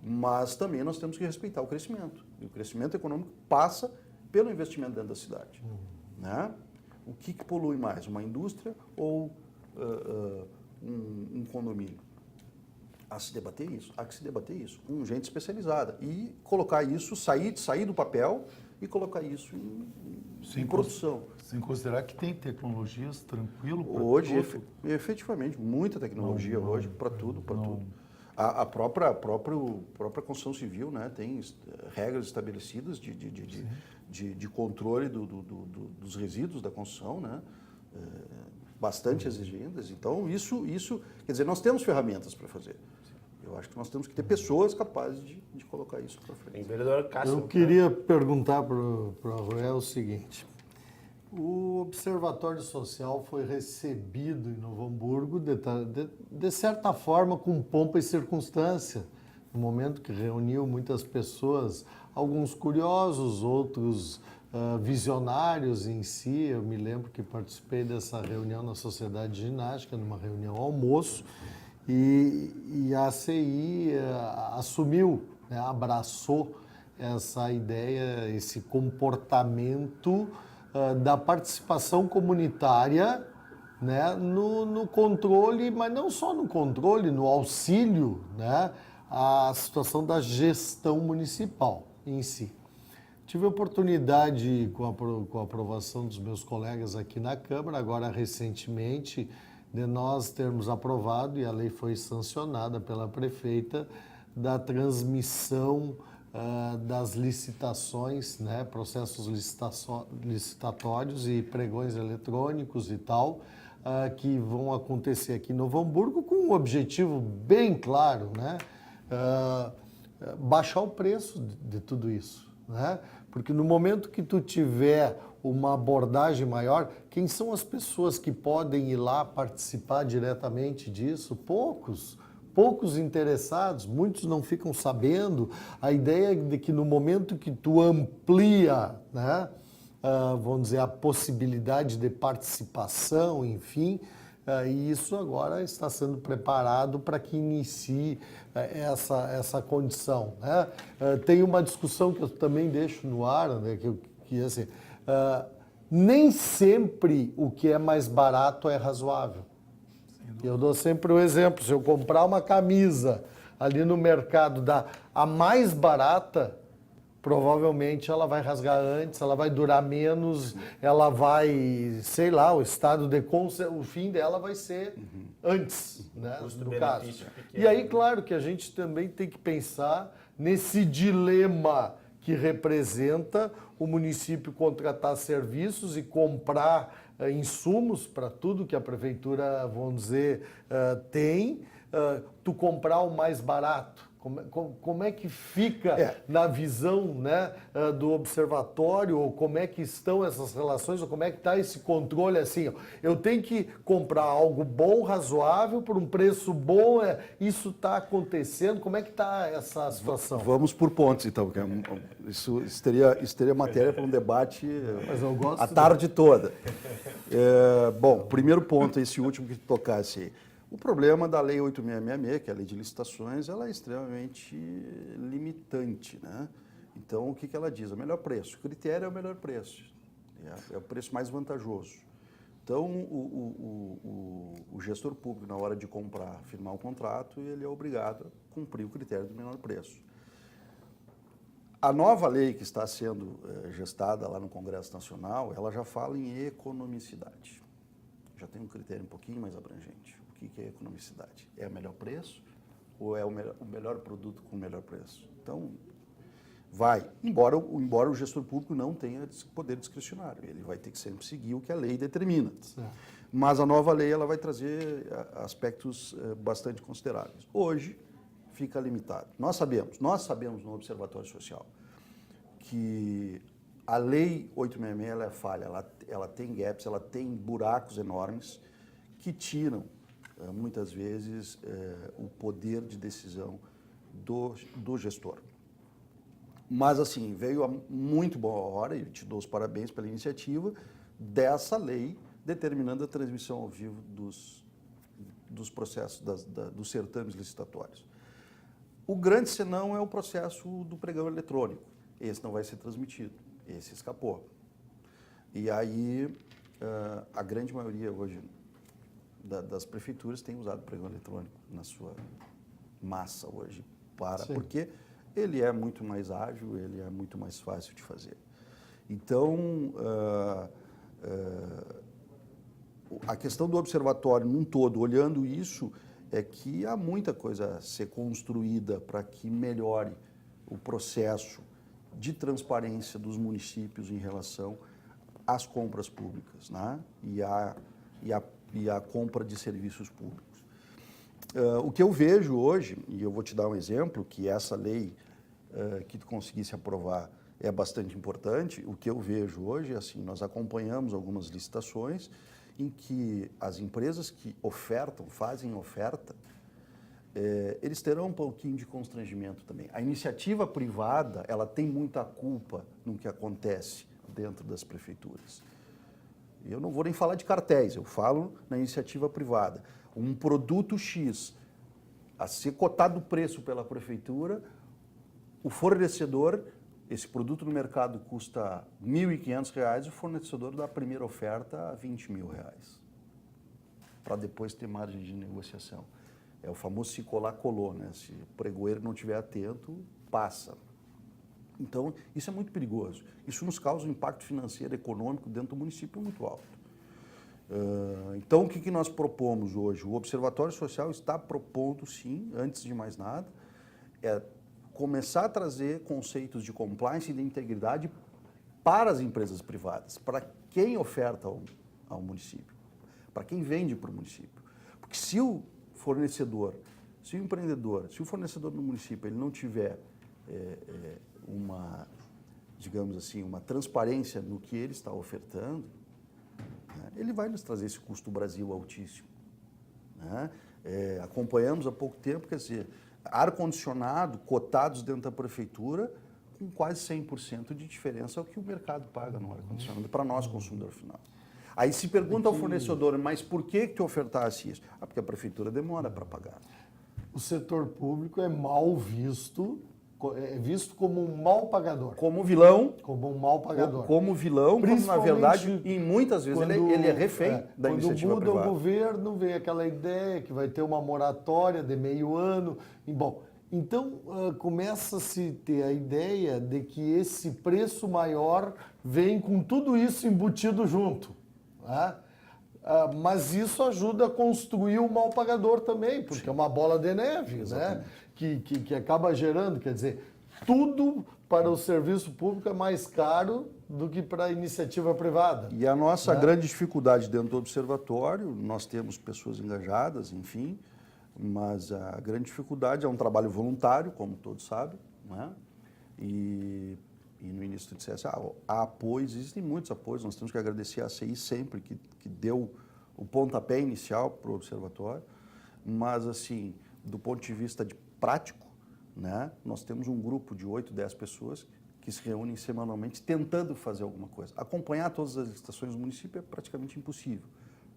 Speaker 3: mas também nós temos que respeitar o crescimento, e o crescimento econômico passa pelo investimento dentro da cidade, né? O que polui mais, uma indústria ou um condomínio? Há que se debater isso com gente especializada e colocar isso, sair do papel e colocar isso em produção.
Speaker 4: Sem considerar que tem tecnologias tranquilo para
Speaker 3: hoje, efetivamente, muita tecnologia hoje para tudo. A própria construção civil, né, tem regras estabelecidas de controle dos resíduos da construção, né, bastante exigentes. Então, isso, quer dizer, nós temos ferramentas para fazer. Eu acho que nós temos que ter pessoas capazes de colocar isso para frente.
Speaker 2: Eu queria perguntar para o Arrué o seguinte. O Observatório Social foi recebido em Novo Hamburgo, de certa forma, com pompa e circunstância, no momento que reuniu muitas pessoas, alguns curiosos, outros visionários em si. Eu me lembro que participei dessa reunião na Sociedade de Ginástica, numa reunião almoço, e a ACI assumiu, né, abraçou essa ideia, esse comportamento da participação comunitária, né, no controle, mas não só no controle, no auxílio, né, à situação da gestão municipal em si. Tive a oportunidade, com a aprovação dos meus colegas aqui na Câmara, agora recentemente, de nós termos aprovado, e a lei foi sancionada pela prefeita, da transmissão das licitações, né, processos licitatórios e pregões eletrônicos e tal, que vão acontecer aqui em Novo Hamburgo com um objetivo bem claro, né, baixar o preço de tudo isso, né, porque no momento que tu tiver uma abordagem maior, quem são as pessoas que podem ir lá participar diretamente disso? Poucos interessados, muitos não ficam sabendo. A ideia é de que no momento que tu amplia, né, vamos dizer, a possibilidade de participação, enfim, e isso agora está sendo preparado para que inicie essa condição, né? Tem uma discussão que eu também deixo no ar, né, que assim, nem sempre o que é mais barato é razoável. Eu dou sempre o exemplo, se eu comprar uma camisa ali no mercado a mais barata, provavelmente ela vai rasgar antes, ela vai durar menos, ela vai, sei lá, o estado de o fim dela vai ser antes, né, do caso. E aí, claro que a gente também tem que pensar nesse dilema que representa o município contratar serviços e comprar insumos para tudo que a prefeitura, vamos dizer, tem, tu comprar o mais barato. Como é que fica na visão, né, do observatório, ou como é que estão essas relações, ou como é que está esse controle assim? Ó, eu tenho que comprar algo bom, razoável, por um preço bom, isso está acontecendo? Como é que está essa situação?
Speaker 3: Vamos por pontos, então, porque isso teria matéria para um debate a tarde toda. Bom, primeiro ponto, esse último que tocasse aí. O problema da Lei 8666, que é a Lei de Licitações, ela é extremamente limitante, né? Então, o que ela diz? O melhor preço. O critério é o melhor preço. É o preço mais vantajoso. Então, o gestor público, na hora de comprar, firmar um contrato, ele é obrigado a cumprir o critério do menor preço. A nova lei que está sendo gestada lá no Congresso Nacional, ela já fala em economicidade. Já tem um critério um pouquinho mais abrangente. O que é economicidade? É o melhor preço ou é o melhor produto com o melhor preço? Então, vai. Embora o gestor público não tenha poder discricionário, ele vai ter que sempre seguir o que a lei determina. Certo. Mas a nova lei ela vai trazer aspectos bastante consideráveis. Hoje, fica limitado. Nós sabemos no Observatório Social que a Lei 866 ela é falha, ela tem gaps, ela tem buracos enormes que tiram, muitas vezes, o poder de decisão do gestor. Mas, assim, veio a muito boa hora, e te dou os parabéns pela iniciativa, dessa lei determinando a transmissão ao vivo dos processos, dos certames licitatórios. O grande senão é o processo do pregão eletrônico. Esse não vai ser transmitido, esse escapou. E aí, a grande maioria hoje das prefeituras tem usado o pregão eletrônico na sua massa hoje, porque ele é muito mais ágil, ele é muito mais fácil de fazer. Então, a questão do observatório num todo, olhando isso, é que há muita coisa a ser construída para que melhore o processo de transparência dos municípios em relação às compras públicas, né? e a compra de serviços públicos. O que eu vejo hoje, e eu vou te dar um exemplo, que essa lei que tu conseguisse aprovar é bastante importante, o que eu vejo hoje é assim, nós acompanhamos algumas licitações em que as empresas que fazem oferta, eles terão um pouquinho de constrangimento também. A iniciativa privada, ela tem muita culpa no que acontece dentro das prefeituras. Eu não vou nem falar de cartéis, eu falo na iniciativa privada. Um produto X, a ser cotado o preço pela prefeitura, o fornecedor esse produto no mercado custa R$ 1.500, o fornecedor dá a primeira oferta a R$ 20 mil, para depois ter margem de negociação. É o famoso se colar, colou, né? Se o pregoeiro não estiver atento, passa. Então, isso é muito perigoso. Isso nos causa um impacto financeiro, econômico dentro do município muito alto. Então, o que nós propomos hoje? O Observatório Social está propondo, sim, antes de mais nada, começar a trazer conceitos de compliance e de integridade para as empresas privadas, para quem oferta ao município, para quem vende para o município. Porque se o fornecedor, se o empreendedor, se o fornecedor do município ele não tiver digamos assim, uma transparência no que ele está ofertando, né, ele vai nos trazer esse custo Brasil altíssimo. Né? Acompanhamos há pouco tempo, quer dizer, ar-condicionado cotados dentro da prefeitura com quase 100% de diferença ao que o mercado paga no ar-condicionado, para nós, consumidor final. Aí se pergunta ao fornecedor, mas por que tu ofertasse isso? Porque a prefeitura demora para pagar.
Speaker 2: O setor público é mal visto, é visto como um mal pagador.
Speaker 3: Como vilão.
Speaker 2: Como um mal pagador.
Speaker 3: Como vilão, quando na verdade, e muitas vezes ele é refém da iniciativa privada.
Speaker 2: Quando muda o governo, vem aquela ideia que vai ter uma moratória de meio ano. Bom, então começa-se a ter a ideia de que esse preço maior vem com tudo isso embutido junto. Né? Mas isso ajuda a construir o mal pagador também, porque é uma bola de neve, né? Que acaba gerando, quer dizer, tudo para o serviço público é mais caro do que para a iniciativa privada.
Speaker 3: E a nossa grande dificuldade dentro do observatório, nós temos pessoas engajadas, enfim, mas a grande dificuldade é um trabalho voluntário, como todos sabem, né? E no início tu dissesse, há apoios, existem muitos apoios, nós temos que agradecer a ACI sempre, que deu o pontapé inicial para o observatório, mas assim, do ponto de vista prático, né, nós temos um grupo de 8, 10 pessoas que se reúnem semanalmente tentando fazer alguma coisa. Acompanhar todas as licitações do município é praticamente impossível,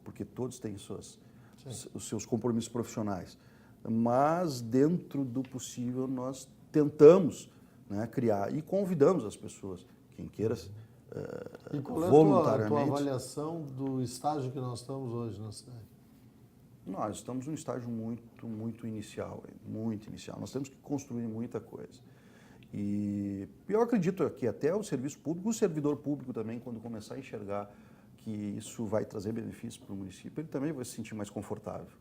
Speaker 3: porque todos têm os seus compromissos profissionais. Mas, dentro do possível, nós tentamos, né, criar e convidamos as pessoas, quem queira
Speaker 2: e qual é
Speaker 3: voluntariamente.
Speaker 2: a tua avaliação do estágio que nós estamos hoje na cidade?
Speaker 3: Nós estamos num estágio muito inicial, muito inicial. Nós temos que construir muita coisa. E eu acredito que até o serviço público, o servidor público também, quando começar a enxergar que isso vai trazer benefícios para o município, ele também vai se sentir mais confortável,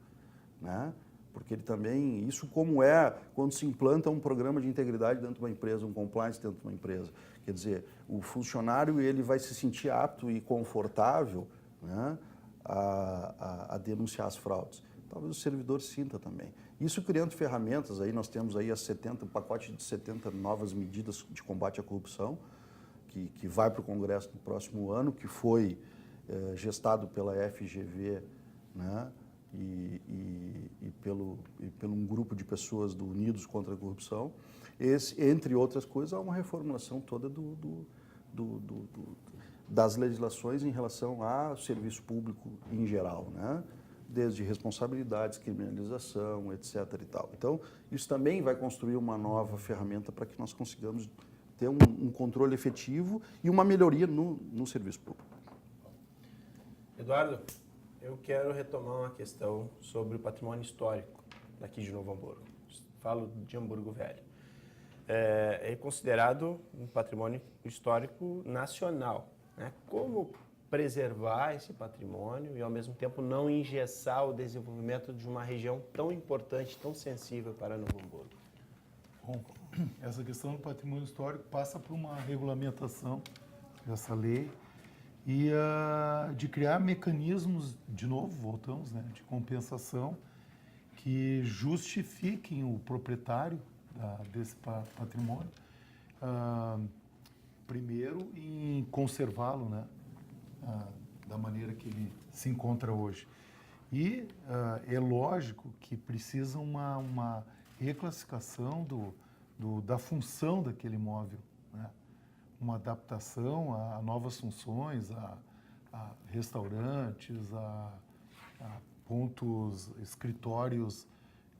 Speaker 3: né? Porque ele também, isso como é quando se implanta um programa de integridade dentro de uma empresa, um compliance dentro de uma empresa. Quer dizer, o funcionário ele vai se sentir apto e confortável, né, a denunciar as fraudes. Talvez o servidor sinta também. Isso criando ferramentas, aí nós temos aí um pacote de 70 novas medidas de combate à corrupção, que vai para o Congresso no próximo ano, que foi gestado pela FGV, né, e pelo um grupo de pessoas do Unidos contra a Corrupção. Entre outras coisas, há uma reformulação toda das legislações em relação ao serviço público em geral, né? Desde responsabilidades, criminalização, etc. e tal. Então, isso também vai construir uma nova ferramenta para que nós consigamos ter um controle efetivo e uma melhoria no serviço público.
Speaker 1: Eduardo, eu quero retomar uma questão sobre o patrimônio histórico daqui de Novo Hamburgo. Falo de Hamburgo Velho. É considerado um patrimônio histórico nacional, né? Como preservar esse patrimônio e, ao mesmo tempo, não engessar o desenvolvimento de uma região tão importante, tão sensível para Novo Hamburgo?
Speaker 4: Bom, essa questão do patrimônio histórico passa por uma regulamentação dessa lei e de criar mecanismos, de novo, voltamos, né, de compensação que justifiquem o proprietário desse patrimônio, primeiro em conservá-lo, né, da maneira que ele se encontra hoje. E é lógico que precisa uma reclassificação da função daquele imóvel, né? Uma adaptação a novas funções, a restaurantes, a pontos, escritórios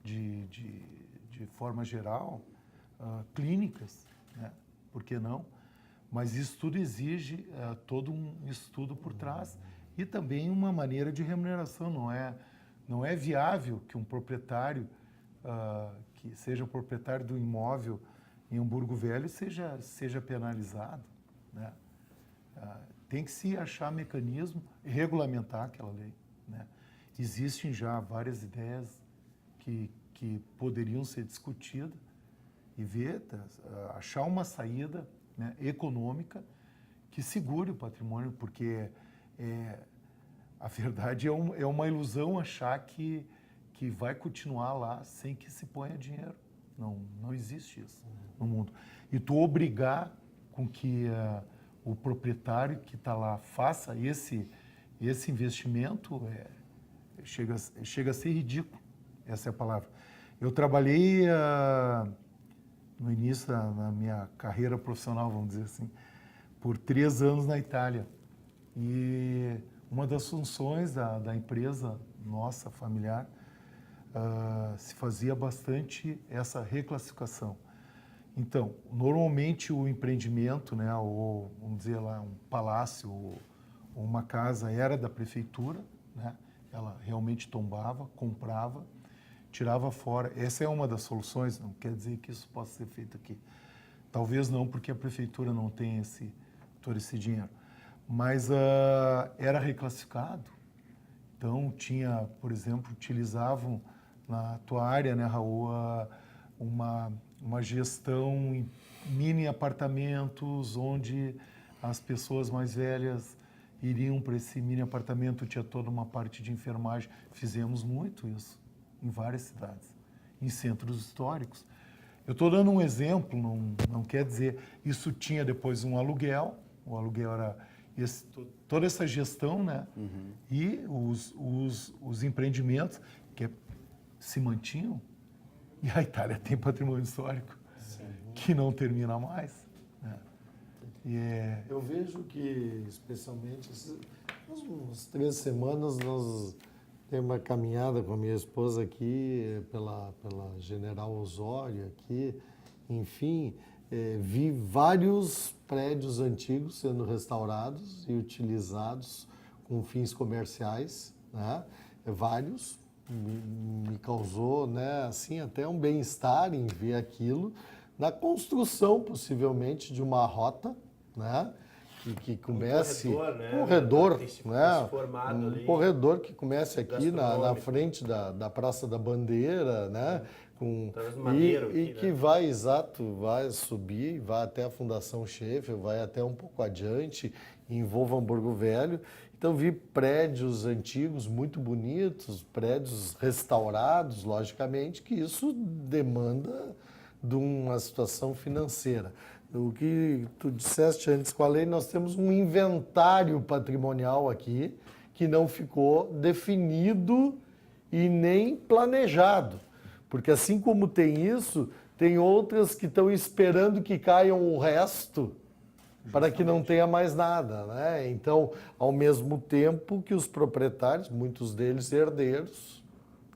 Speaker 4: de forma geral, clínicas, né? por que não? Mas isso tudo exige todo um estudo por trás e também uma maneira de remuneração. Não é viável que um proprietário, que seja o proprietário do imóvel em Hamburgo Velho, seja penalizado, né? Tem que se achar mecanismo e regulamentar aquela lei, né? Existem já várias ideias que poderiam ser discutidas e achar uma saída, né, econômica que segure o patrimônio, porque a verdade é uma ilusão achar que vai continuar lá sem que se ponha dinheiro. Não existe isso no mundo. E tu obrigar com que o proprietário que está lá faça esse investimento chega a ser ridículo, essa é a palavra. Eu trabalhei no início da minha carreira profissional, vamos dizer assim, por 3 anos na Itália. E uma das funções da empresa nossa, familiar, se fazia bastante essa reclassificação. Então, normalmente o empreendimento, né, ou vamos dizer lá, um palácio ou uma casa era da prefeitura, né? Ela realmente tombava, comprava, tirava fora. Essa é uma das soluções, não quer dizer que isso possa ser feito aqui. Talvez não, porque a prefeitura não tem todo esse dinheiro. Mas era reclassificado. Então, tinha, por exemplo, utilizavam na tua área, né, Raul, uma gestão em mini apartamentos, onde as pessoas mais velhas iriam para esse mini apartamento, tinha toda uma parte de enfermagem. Fizemos muito isso em várias cidades, em centros históricos. Eu estou dando um exemplo, não quer dizer... Isso tinha depois um aluguel, o aluguel era toda essa gestão, né? Uhum. E os empreendimentos que se mantinham. E a Itália tem patrimônio histórico, sim, que não termina mais, né?
Speaker 2: Eu vejo que, especialmente, umas 3 semanas, nós temos uma caminhada com a minha esposa aqui, pela General Osório aqui, enfim, vi vários prédios antigos sendo restaurados e utilizados com fins comerciais, né? Vários. Me causou, né, assim, até um bem-estar em ver aquilo, na construção, possivelmente, de uma rota, né, que comece... Corredor, né, um corredor que comece aqui na frente da Praça da Bandeira, né, que vai subir, vai até a Fundação Schaeffer, vai até um pouco adiante, envolva Hamburgo Velho. Então, vi prédios antigos muito bonitos, prédios restaurados, logicamente, que isso demanda de uma situação financeira. O que tu disseste antes com a lei, nós temos um inventário patrimonial aqui que não ficou definido e nem planejado. Porque assim como tem isso, tem outras que estão esperando que caiam o resto para que não tenha mais nada, né? Então, ao mesmo tempo que os proprietários, muitos deles herdeiros,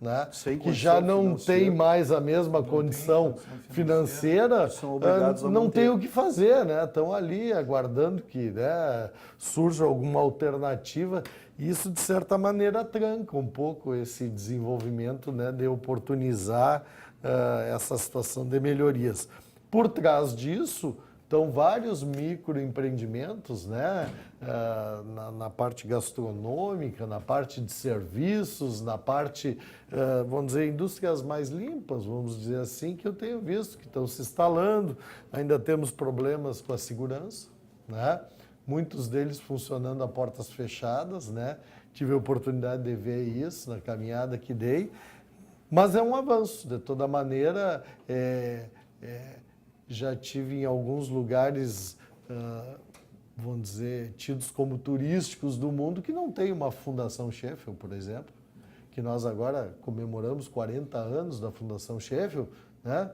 Speaker 2: né, que já não têm mais a mesma condição financeira,
Speaker 3: são obrigados a
Speaker 2: não tem o que fazer, né? Estão ali aguardando que, né, surja alguma alternativa. Isso, de certa maneira, tranca um pouco esse desenvolvimento, né, de oportunizar essa situação de melhorias. Por trás disso, estão vários microempreendimentos, né? Na parte gastronômica, na parte de serviços, na parte, vamos dizer, indústrias mais limpas, vamos dizer assim, que eu tenho visto que estão se instalando. Ainda temos problemas com a segurança, né? Muitos deles funcionando a portas fechadas, né? Tive a oportunidade de ver isso na caminhada que dei, mas é um avanço. De toda maneira, já tive em alguns lugares, vamos dizer, tidos como turísticos do mundo, que não tem uma Fundação Sheffield, por exemplo, que nós agora comemoramos 40 anos da Fundação Sheffield, né?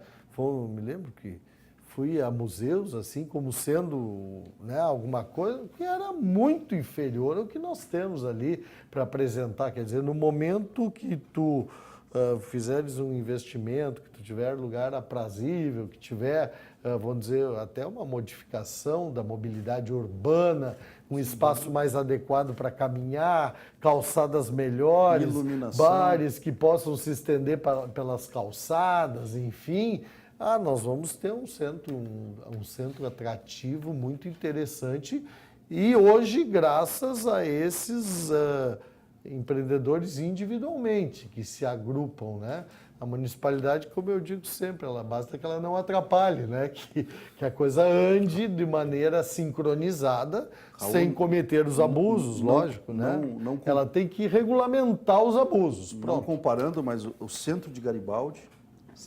Speaker 2: Me lembro que fui a museus, assim, como sendo, né, alguma coisa que era muito inferior ao que nós temos ali para apresentar. Quer dizer, no momento que tu fizeres um investimento, que tu tiver lugar aprazível, que tiver, vamos dizer, até uma modificação da mobilidade urbana, um espaço mais adequado para caminhar, calçadas melhores,
Speaker 3: iluminação,
Speaker 2: bares que possam se estender pelas calçadas, enfim, nós vamos ter um centro atrativo muito interessante e hoje, graças a esses empreendedores individualmente, que se agrupam, né? A municipalidade, como eu digo sempre, basta que ela não atrapalhe, né? Que a coisa ande de maneira sincronizada, sem cometer os abusos, lógico, né? Ela tem que regulamentar os abusos.
Speaker 3: Não comparando, mas o centro de Garibaldi,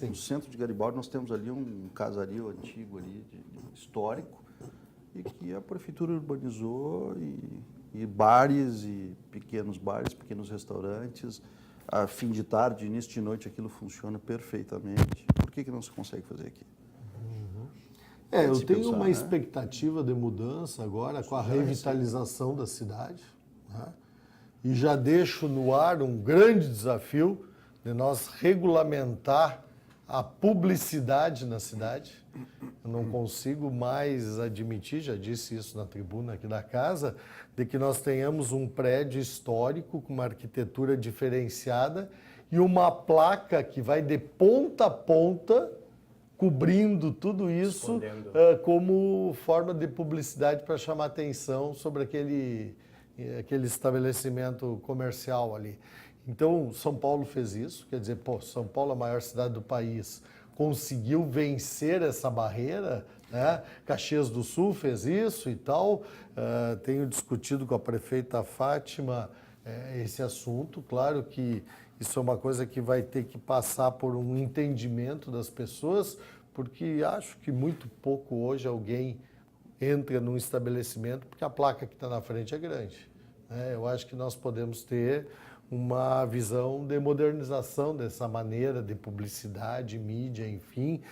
Speaker 3: no centro de Garibaldi nós temos ali um casario antigo ali, histórico, e que a prefeitura urbanizou e bares e pequenos restaurantes, a fim de tarde, início de noite, aquilo funciona perfeitamente. Por que não se consegue fazer aqui?
Speaker 2: Eu tenho uma expectativa de mudança agora com a revitalização da cidade, né? E já deixo no ar um grande desafio de nós regulamentar a publicidade na cidade. Eu não consigo mais admitir, já disse isso na tribuna aqui da casa, de que nós tenhamos um prédio histórico com uma arquitetura diferenciada e uma placa que vai de ponta a ponta cobrindo tudo isso como forma de publicidade para chamar atenção sobre aquele estabelecimento comercial ali. Então, São Paulo fez isso, quer dizer, São Paulo, a maior cidade do país, conseguiu vencer essa barreira, né? Caxias do Sul fez isso e tal. Tenho discutido com a prefeita Fátima esse assunto. Claro que isso é uma coisa que vai ter que passar por um entendimento das pessoas, porque acho que muito pouco hoje alguém entra num estabelecimento porque a placa que está na frente é grande, né? Eu acho que nós podemos ter uma visão de modernização dessa maneira de publicidade, mídia, enfim,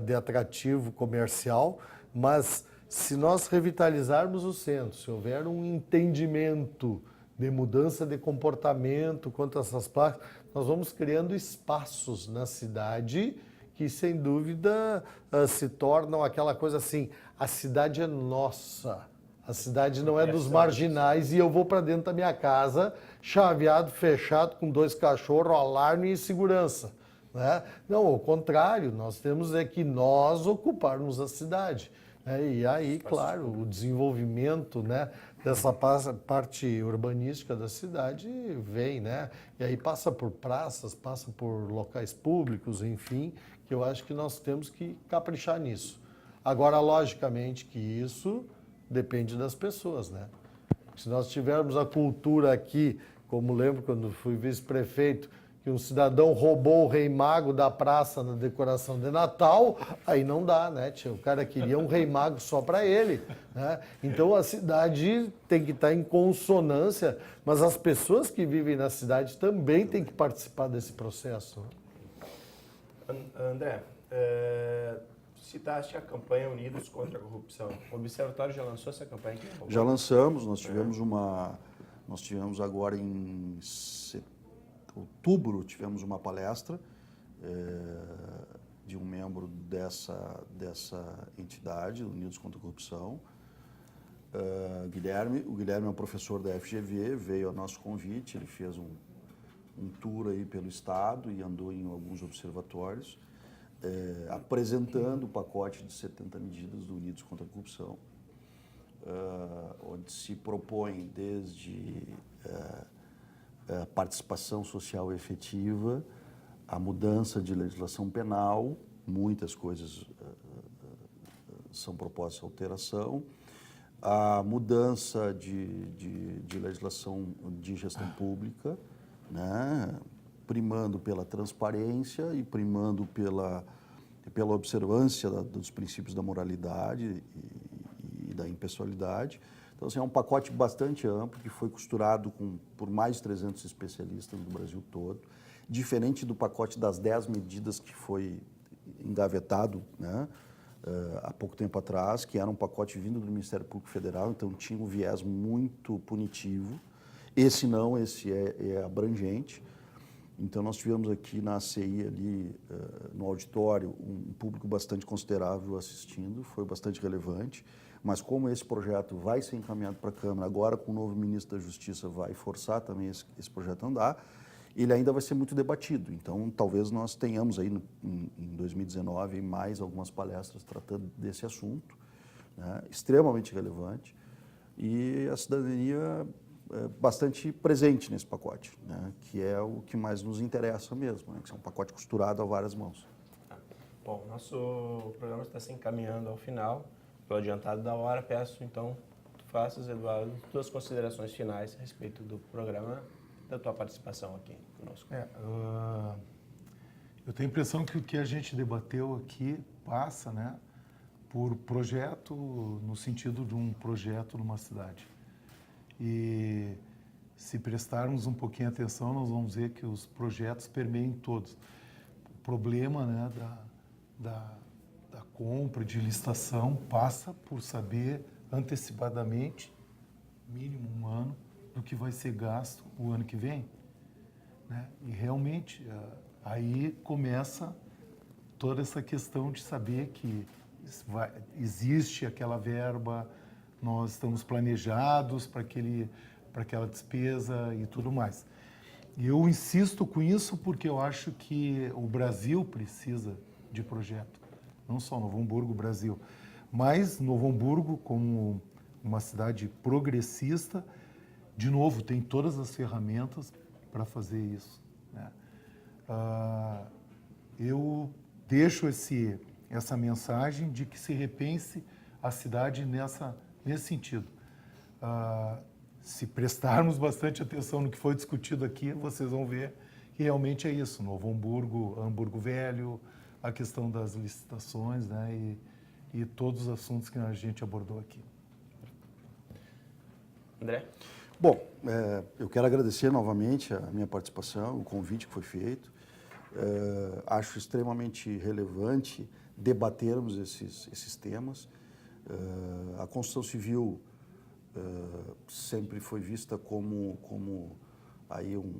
Speaker 2: de atrativo comercial, mas se nós revitalizarmos o centro, se houver um entendimento de mudança de comportamento quanto a essas placas, nós vamos criando espaços na cidade que, sem dúvida, se tornam aquela coisa assim, a cidade é nossa. A cidade não é dos marginais e eu vou para dentro da minha casa, chaveado, fechado, com 2 cachorros, alarme e segurança, né? Não, ao contrário, nós temos que nós ocuparmos a cidade, né? E aí, claro, o desenvolvimento, né, dessa parte urbanística da cidade vem, né? E aí passa por praças, passa por locais públicos, enfim, que eu acho que nós temos que caprichar nisso. Agora, logicamente que isso depende das pessoas, né? Se nós tivermos a cultura aqui, como lembro quando fui vice-prefeito, que um cidadão roubou o rei mago da praça na decoração de Natal, aí não dá, né, tia? O cara queria um rei mago só para ele, né? Então a cidade tem que estar em consonância, mas as pessoas que vivem na cidade também têm que participar desse processo.
Speaker 1: André, citaste a campanha Unidos contra a Corrupção. O Observatório já lançou essa campanha aqui?
Speaker 3: Já lançamos, nós tivemos agora em outubro, tivemos uma palestra de um membro dessa entidade, Unidos contra a Corrupção, o Guilherme é um professor da FGV, veio a nosso convite, ele fez um tour aí pelo estado e andou em alguns observatórios, apresentando o pacote de 70 medidas do Unidos contra a Corrupção, onde se propõe desde participação social efetiva, a mudança de legislação penal, muitas coisas são propostas alteração, a mudança de legislação de gestão pública, né, primando pela transparência e primando pela observância dos princípios da moralidade e da impessoalidade. Então, assim, é um pacote bastante amplo que foi costurado por mais de 300 especialistas do Brasil todo, diferente do pacote das 10 medidas que foi engavetado, né, há pouco tempo atrás, que era um pacote vindo do Ministério Público Federal, então tinha um viés muito punitivo. Esse não, esse é abrangente. Então nós tivemos aqui na ACI, ali no auditório, um público bastante considerável assistindo, foi bastante relevante, mas como esse projeto vai ser encaminhado para a Câmara, agora com o novo ministro da Justiça vai forçar também esse projeto a andar, ele ainda vai ser muito debatido. Então talvez nós tenhamos aí em 2019 mais algumas palestras tratando desse assunto, né, extremamente relevante, e a cidadania bastante presente nesse pacote, né, que é o que mais nos interessa mesmo, né, que é um pacote costurado a várias mãos.
Speaker 1: Bom, nosso programa está se encaminhando ao final. Pelo adiantado da hora, peço então que tu faças, Eduardo, tuas considerações finais a respeito do programa, da tua participação aqui conosco.
Speaker 4: Eu tenho a impressão que o que a gente debateu aqui passa, né, por projeto, no sentido de um projeto numa cidade. E se prestarmos um pouquinho de atenção, nós vamos ver que os projetos permeiam todos. O problema, né, da compra, de licitação, passa por saber antecipadamente, mínimo um ano, do que vai ser gasto o ano que vem, né? E realmente aí começa toda essa questão de saber que existe aquela verba, nós estamos planejados para aquela despesa e tudo mais. E eu insisto com isso porque eu acho que o Brasil precisa de projeto, não só Novo Hamburgo, Brasil, mas Novo Hamburgo, como uma cidade progressista, de novo, tem todas as ferramentas para fazer isso, né? Eu deixo essa mensagem de que se repense a cidade nesse sentido. Se prestarmos bastante atenção no que foi discutido aqui, vocês vão ver que realmente é isso. Novo Hamburgo, Hamburgo Velho, a questão das licitações, né, e todos os assuntos que a gente abordou aqui.
Speaker 1: André?
Speaker 3: Bom, eu quero agradecer novamente a minha participação, o convite que foi feito. Acho extremamente relevante debatermos esses temas. A construção civil sempre foi vista como aí um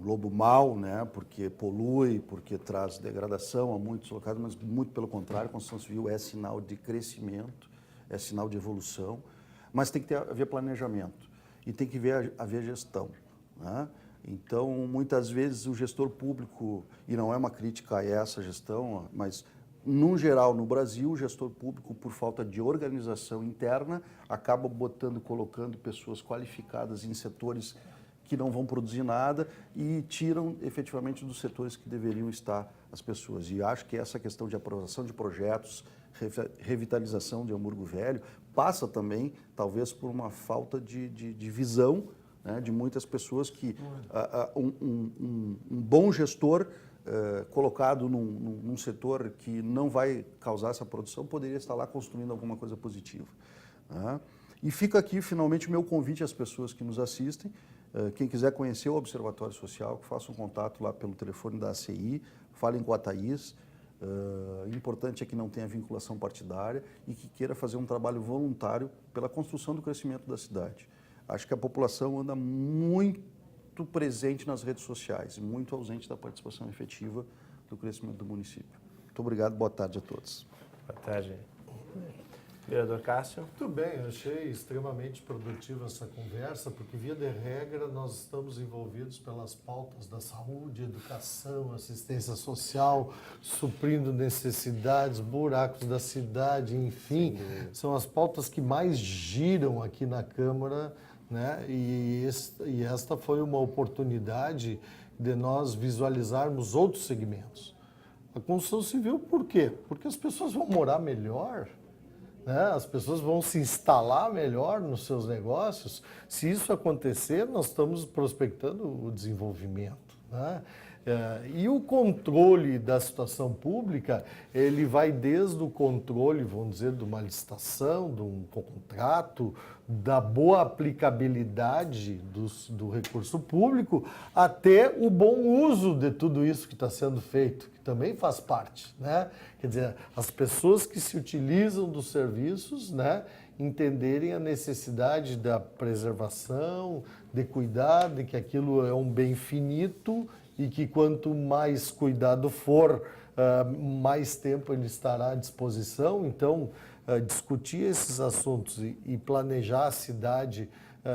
Speaker 3: lobo mau, né? Porque polui, porque traz degradação a muitos locais, mas muito pelo contrário, a construção civil é sinal de crescimento, é sinal de evolução, mas tem que haver planejamento e tem que haver gestão, né? Então, muitas vezes o gestor público, e não é uma crítica a essa gestão, mas no geral no Brasil, o gestor público, por falta de organização interna, acaba colocando pessoas qualificadas em setores que não vão produzir nada e tiram efetivamente dos setores que deveriam estar as pessoas. E acho que essa questão de aprovação de projetos, revitalização de Hamburgo Velho, passa também, talvez, por uma falta de visão, né, de muitas pessoas que um bom gestor colocado num setor que não vai causar essa produção poderia estar lá construindo alguma coisa positiva, né? E fica aqui finalmente o meu convite às pessoas que nos assistem. Quem quiser conhecer o Observatório Social, que faça um contato lá pelo telefone da ACI, falem com a Thaís. O importante é que não tenha vinculação partidária e que queira fazer um trabalho voluntário pela construção do crescimento da cidade. Acho que a população anda muito presente nas redes sociais, muito ausente da participação efetiva do crescimento do município. Muito obrigado, boa tarde a todos.
Speaker 1: Boa tarde. Vereador Cássio.
Speaker 2: Muito bem, eu achei extremamente produtiva essa conversa, porque, via de regra, nós estamos envolvidos pelas pautas da saúde, educação, assistência social, suprindo necessidades, buracos da cidade, enfim, são as pautas que mais giram aqui na Câmara, né? E esta foi uma oportunidade de nós visualizarmos outros segmentos. A construção civil, por quê? Porque as pessoas vão morar melhor, né? As pessoas vão se instalar melhor nos seus negócios. Se isso acontecer, nós estamos prospectando o desenvolvimento, né? E o controle da situação pública, ele vai desde o controle, vamos dizer, de uma licitação, de um contrato, da boa aplicabilidade do recurso público, até o bom uso de tudo isso que está sendo feito, que também faz parte, né? Quer dizer, as pessoas que se utilizam dos serviços, né? entenderem a necessidade da preservação, de cuidar, de que aquilo é um bem finito e que quanto mais cuidado for, mais tempo ele estará à disposição. Então, discutir esses assuntos e planejar a cidade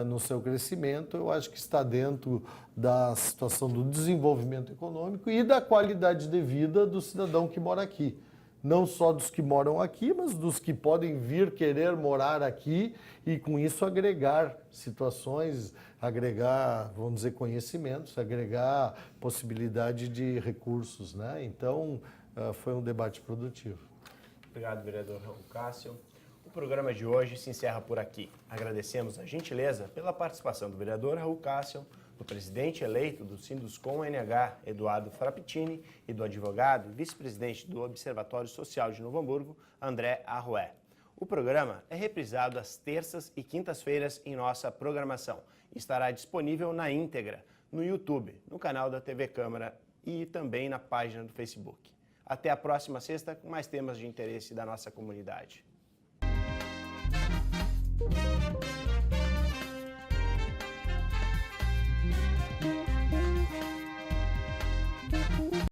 Speaker 2: no seu crescimento, eu acho que está dentro da situação do desenvolvimento econômico e da qualidade de vida do cidadão que mora aqui. Não só dos que moram aqui, mas dos que podem vir querer morar aqui e com isso agregar situações, agregar, vamos dizer, conhecimentos, agregar possibilidade de recursos, né? Então, foi um debate produtivo.
Speaker 1: Obrigado, vereador Raul Cássio. O programa de hoje se encerra por aqui. Agradecemos a gentileza pela participação do vereador Raul Cássio, do presidente eleito do Sinduscom-NH, Eduardo Frappitini, e do advogado e vice-presidente do Observatório Social de Novo Hamburgo, André Arrué. O programa é reprisado às terças e quintas-feiras em nossa programação e estará disponível na íntegra no YouTube, no canal da TV Câmara e também na página do Facebook. Até a próxima sexta com mais temas de interesse da nossa comunidade.